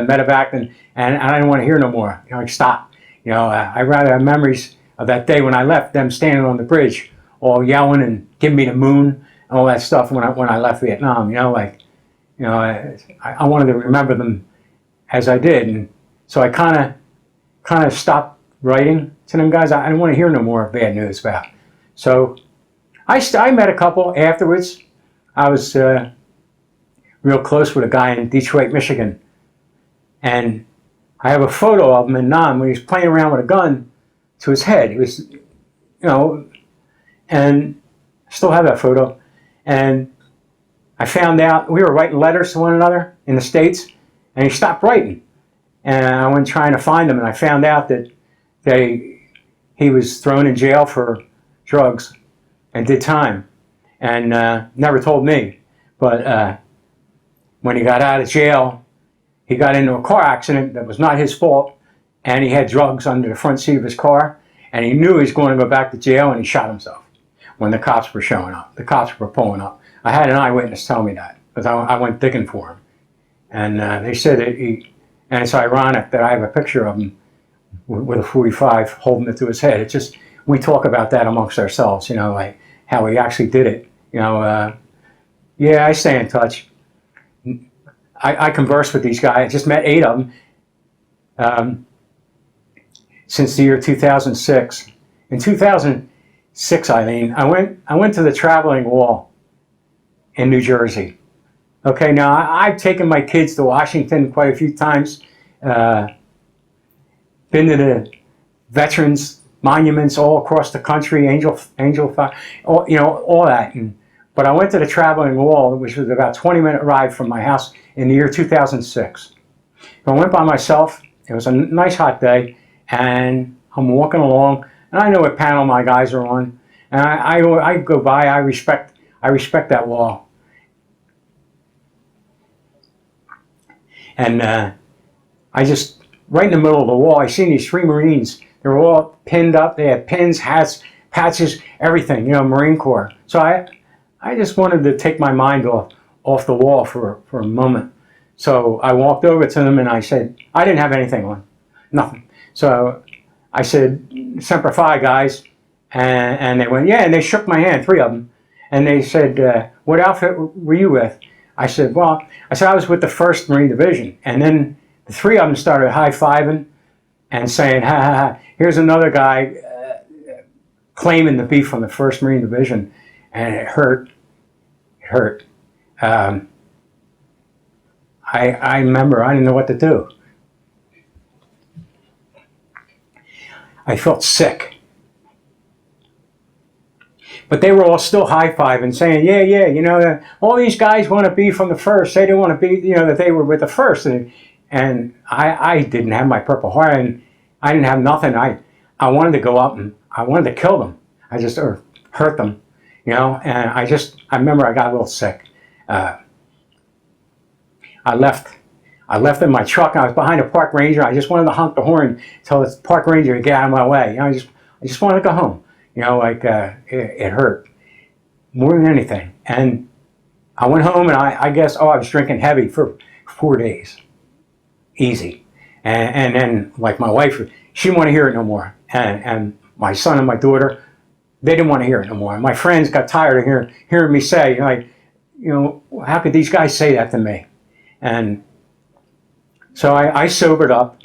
medevac, and I didn't want to hear no more. You know, like, stop. You know, I rather have memories of that day when I left, them standing on the bridge, all yelling and giving me the moon and all that stuff when I left Vietnam. You know, like, you know, I wanted to remember them as I did, and so I kind of stopped writing to them guys. I didn't want to hear no more bad news about. So I met a couple afterwards. I was real close with a guy in Detroit, Michigan. And I have a photo of him in Nam when he was playing around with a gun to his head. He was, and I still have that photo. And I found out we were writing letters to one another in the States, and he stopped writing. And I went trying to find him, and I found out that he was thrown in jail for drugs and did time, and never told me. But when he got out of jail, he got into a car accident that was not his fault, and he had drugs under the front seat of his car, and he knew he was going to go back to jail, and he shot himself when the cops were showing up. The cops were pulling up. I had an eyewitness tell me that, because I went digging for him. And they said that and it's ironic that I have a picture of him with a 45 holding it to his head. It's just, we talk about that amongst ourselves, like how he actually did it. Yeah, I stay in touch. I converse with these guys. I just met 8 of them since the year 2006. In 2006, Eileen, I went to the Traveling Wall in New Jersey. Okay, now I've taken my kids to Washington quite a few times. Been to the veterans monuments all across the country, Angel, all that. But I went to the Traveling Wall, which was about a 20-minute ride from my house in the year 2006. I went by myself. It was a nice hot day, and I'm walking along, and I know what panel my guys are on, and I go by. I respect that wall. And I just, right in the middle of the wall, I seen these 3 Marines. They were all pinned up. They had pins, hats, patches, everything, Marine Corps. So I just wanted to take my mind off the wall for a moment. So I walked over to them and I said, I didn't have anything on, nothing. So I said, Semper Fi, guys. And they went, yeah, and they shook my hand, 3 of them. And they said, what outfit were you with? I said, I was with the 1st Marine Division. And then the 3 of them started high-fiving and saying, ha, ha, ha, here's another guy claiming to be from the 1st Marine Division. And it hurt. It hurt. I remember I didn't know what to do. I felt sick. But they were all still high-fiving, saying, yeah, all these guys want to be from the 1st. They didn't want to be, that they were with the 1st. And I didn't have my Purple Heart, and I didn't have nothing. I wanted to go up and I wanted to kill them. Or hurt them, and I remember I got a little sick. I left in my truck. I was behind a park ranger. I just wanted to honk the horn, tell the park ranger to get out of my way. I just wanted to go home. It hurt more than anything. And I went home and I guess, I was drinking heavy for 4 days. Easy. And then, like my wife, she didn't want to hear it no more. And my son and my daughter, they didn't want to hear it no more. My friends got tired of hearing me say, how could these guys say that to me? And so I sobered up,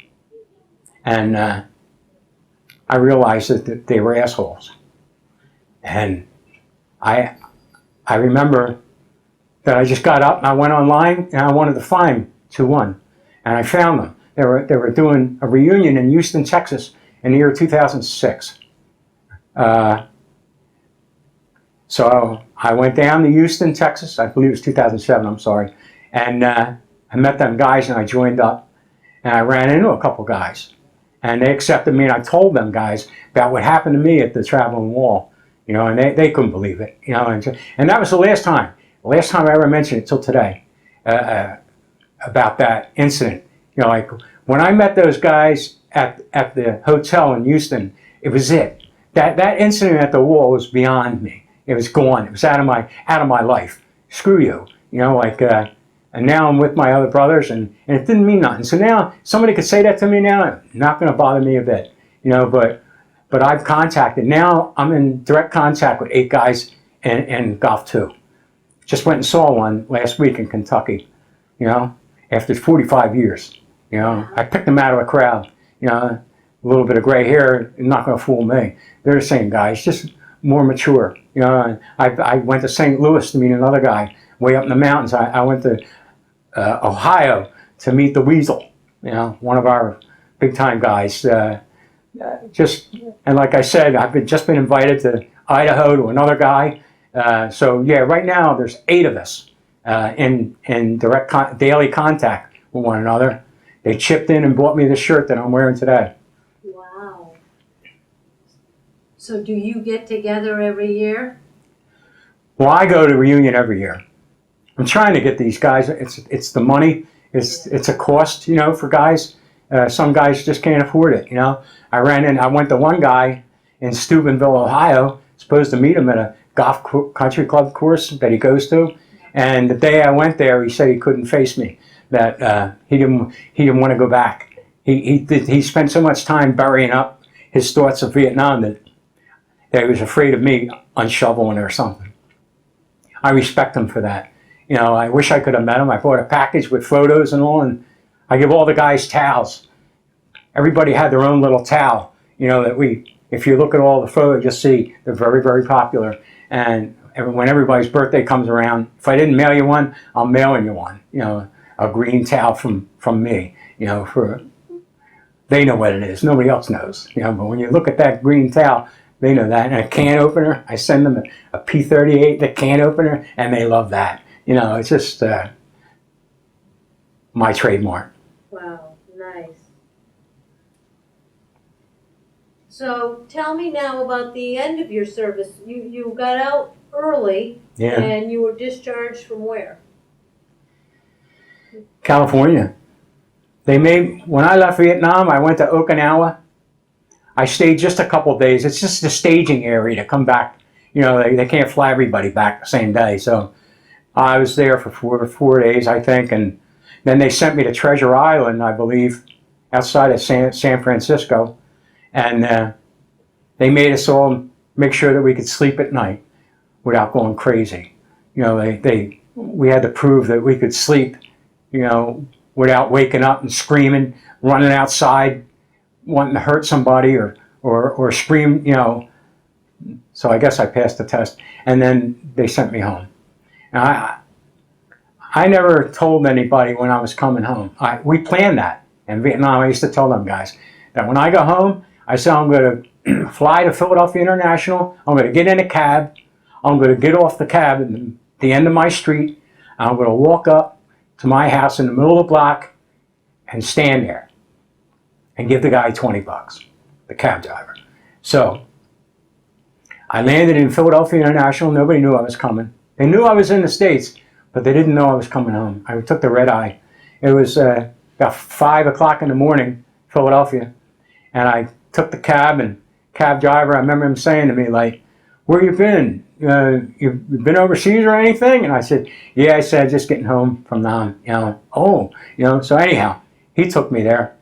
and I realized that they were assholes. And I remember that I just got up and I went online and I wanted to find 2-1, and I found them. They were doing a reunion in Houston, Texas, in the year 2006. So I went down to Houston, Texas. I believe it was 2007. I'm sorry, and I met them guys and I joined up, and I ran into a couple guys, and they accepted me, and I told them guys about what happened to me at the Traveling Wall. And they couldn't believe it, and that was the last time I ever mentioned it till today, about that incident. Like when I met those guys at the hotel in Houston, it was it. That incident at the wall was beyond me. It was gone. It was out of my life. Screw you, and now I'm with my other brothers, and it didn't mean nothing. So now somebody could say that to me now, not going to bother me a bit, But I've contacted, now I'm in direct contact with 8 guys in Golf 2. Just went and saw one last week in Kentucky, after 45 years. I picked them out of a crowd, a little bit of gray hair, not going to fool me. They're the same guys, just more mature. I went to St. Louis to meet another guy way up in the mountains. I went to Ohio to meet the Weasel, one of our big time guys. And like I said, just been invited to Idaho to another guy. So yeah, right now there's 8 of us in direct daily contact with one another. They chipped in and bought me the shirt that I'm wearing today. Wow. So do you get together every year? Well, I go to reunion every year. I'm trying to get these guys. It's the money. It's a cost, for guys. Some guys just can't afford it. I went to one guy in Steubenville, Ohio. Supposed to meet him at a golf country club course that he goes to, and the day I went there, he said he couldn't face me. That he didn't want to go back. He spent so much time burying up his thoughts of Vietnam that he was afraid of me unshoveling or something. I respect him for that. I wish I could have met him. I bought a package with photos and all, and I give all the guys towels. Everybody had their own little towel, if you look at all the photos, you'll see they're very, very popular. And when everybody's birthday comes around, if I didn't mail you one, I'm mailing you one, a green towel from me, they know what it is. Nobody else knows, but when you look at that green towel, they know that. And a can opener, I send them a P38, the can opener, and they love that. It's just my trademark. Wow, nice. So tell me now about the end of your service. You got out early, Yeah. And you were discharged from where? California. When I left Vietnam, I went to Okinawa. I stayed just a couple days. It's just the staging area to come back. They can't fly everybody back the same day. So I was there for four days, I think. And then they sent me to Treasure Island, I believe, outside of San Francisco. And they made us all make sure that we could sleep at night without going crazy. We had to prove that we could sleep, without waking up and screaming, running outside, wanting to hurt somebody or scream, So I guess I passed the test. And then they sent me home. And I never told anybody when I was coming home. We planned that. In Vietnam, I used to tell them guys that when I go home, I said I'm going to fly to Philadelphia International. I'm going to get in a cab. I'm going to get off the cab at the end of my street. And I'm going to walk up to my house in the middle of the block and stand there and give the guy $20, the cab driver. So I landed in Philadelphia International. Nobody knew I was coming. They knew I was in the States, but they didn't know I was coming home. I took the red eye. It was about 5 o'clock in the morning, Philadelphia, and I took the cab, and cab driver, I remember him saying to me, like, where you been? You've been overseas or anything? And I said, yeah, I said, just getting home from Nam. So anyhow, he took me there.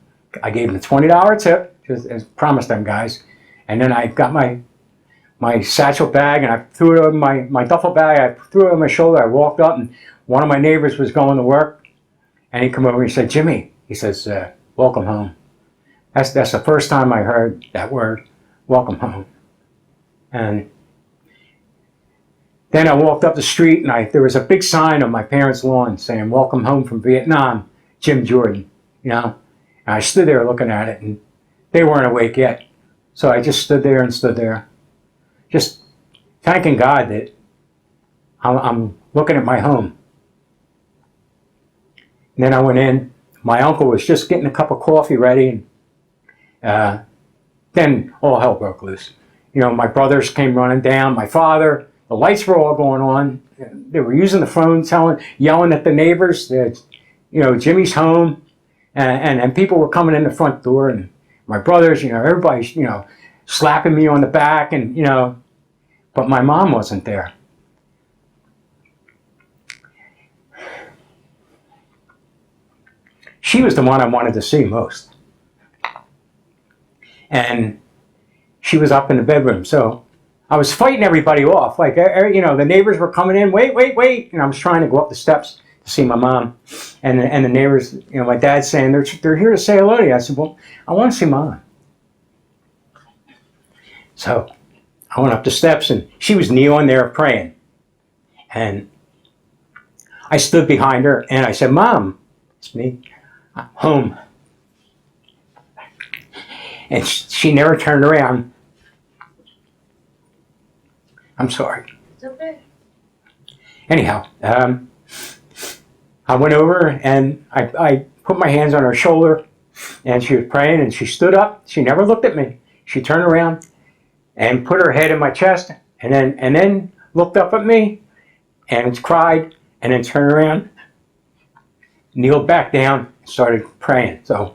I gave him a $20 tip, just as promised them guys. And then I got my satchel bag, and I threw it over my duffel bag. I threw it on my shoulder. I walked up, and one of my neighbors was going to work. And he came over and he said, Jimmy, he says, welcome home. That's the first time I heard that word, welcome home. And then I walked up the street, and there was a big sign on my parents' lawn saying, welcome home from Vietnam, Jim Jordan, And I stood there looking at it, and they weren't awake yet. So I just stood there, just thanking God that I'm looking at my home. And then I went in. My uncle was just getting a cup of coffee ready, and then all hell broke loose. My brothers came running down. My father, the lights were all going on. They were using the phone, yelling at the neighbors that, Jimmy's home, and people were coming in the front door, and my brothers, everybody's, slapping me on the back, and but my mom wasn't there. She was the one I wanted to see most. And she was up in the bedroom. So I was fighting everybody off. Like, the neighbors were coming in, wait. And I was trying to go up the steps to see my mom. And the neighbors, my dad's saying, they're here to say hello to you. I said, well, I want to see Mom. So I went up the steps, and she was kneeling there praying. And I stood behind her and I said, "Mom, it's me, I'm home." And she never turned around. I'm sorry. It's okay. Anyhow, I went over and I put my hands on her shoulder, and she was praying, and she stood up. She never looked at me. She turned around and put her head in my chest, and then looked up at me and cried, and then turned around, kneeled back down, and started praying. So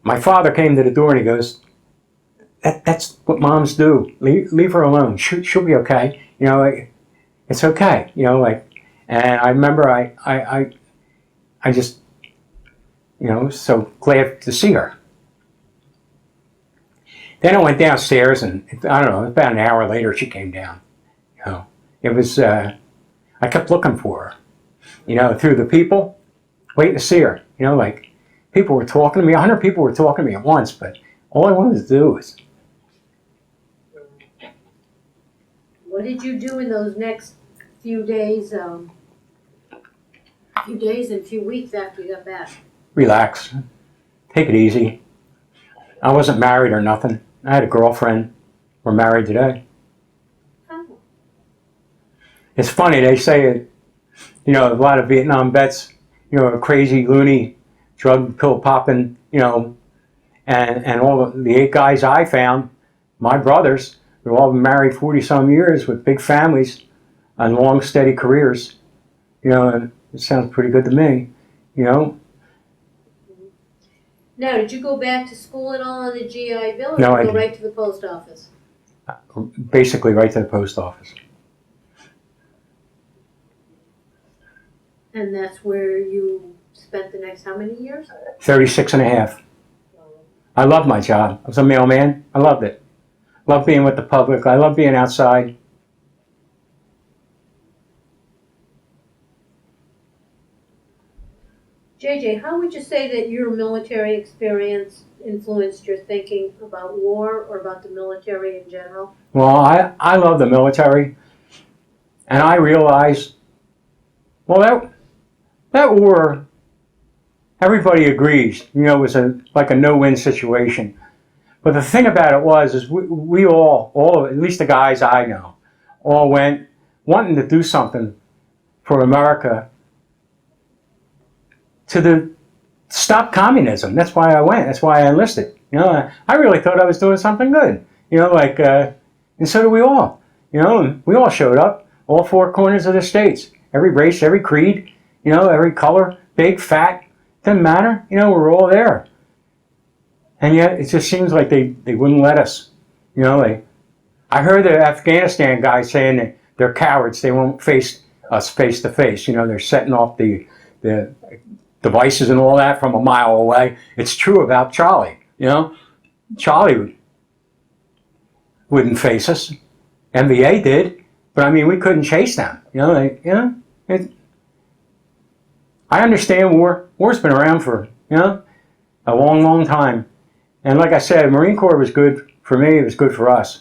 my father came to the door and he goes, that's what moms do. Leave her alone. She'll be okay. You know, it's okay. You know, like, and I remember I just, you know, was so glad to see her. Then I went downstairs, and I don't know, about an hour later she came down. You know, it was, I kept looking for her, you know, through the people, waiting to see her. You know, like, people were talking to me, 100 people were talking to me at once, but all I wanted to do was. What did you do in those next few days and few weeks after you got back? Relax, take it easy. I wasn't married or nothing. I had a girlfriend. We're married today. Oh. It's funny, they say, you know, a lot of Vietnam vets, you know, are crazy, loony, drug pill popping, you know, and all the 8 guys I found, my brothers, they've all been married 40-some years with big families and long, steady careers. You know, and it sounds pretty good to me, you know. Now, did you go back to school at all on the GI Bill, or No, did I you go didn't. right to the post office? Basically right to the post office. And that's where you spent the next how many years? 36 and a half. I loved my job. I was a mailman. I loved it. Loved being with the public. I loved being outside. JJ, how would you say that your military experience influenced your thinking about war or about the military in general? Well, I love the military. And I realized, well, that war, everybody agrees, you know, it was like a no-win situation. But the thing about it is we all, at least the guys I know, all went wanting to do something for America to stop communism. That's why I went. That's why I enlisted. You know, I really thought I was doing something good. You know, like, and so do we all. You know, and we all showed up, all 4 corners of the states, every race, every creed, you know, every color, big, fat, didn't matter. You know, we're all there. And yet, it just seems like they wouldn't let us. You know, like, I heard the Afghanistan guys saying that they're cowards. They won't face us face to face. You know, they're setting off the devices and all that from a mile away. It's true about Charlie. You know, Charlie wouldn't face us. MVA did, but I mean, we couldn't chase them. You know, like, you know, I understand war. War's been around for, you know, a long, long time. And like I said, Marine Corps was good for me. It was good for us.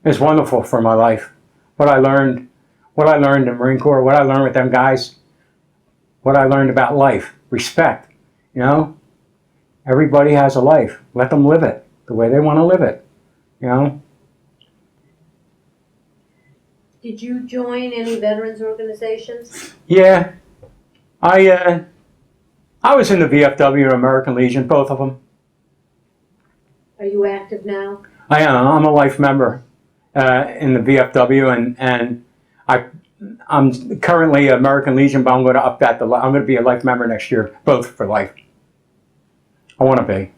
It was wonderful for my life. What I learned in Marine Corps, what I learned with them guys, what I learned about life, respect. You know, everybody has a life. Let them live it the way they want to live it. You know. Did you join any veterans organizations? Yeah, I was in the VFW and American Legion, both of them. Are you active now? I am. I'm a life member in the VFW, and I'm currently American Legion, but I'm going to up that. I'm going to be a life member next year, both for life. I want to be.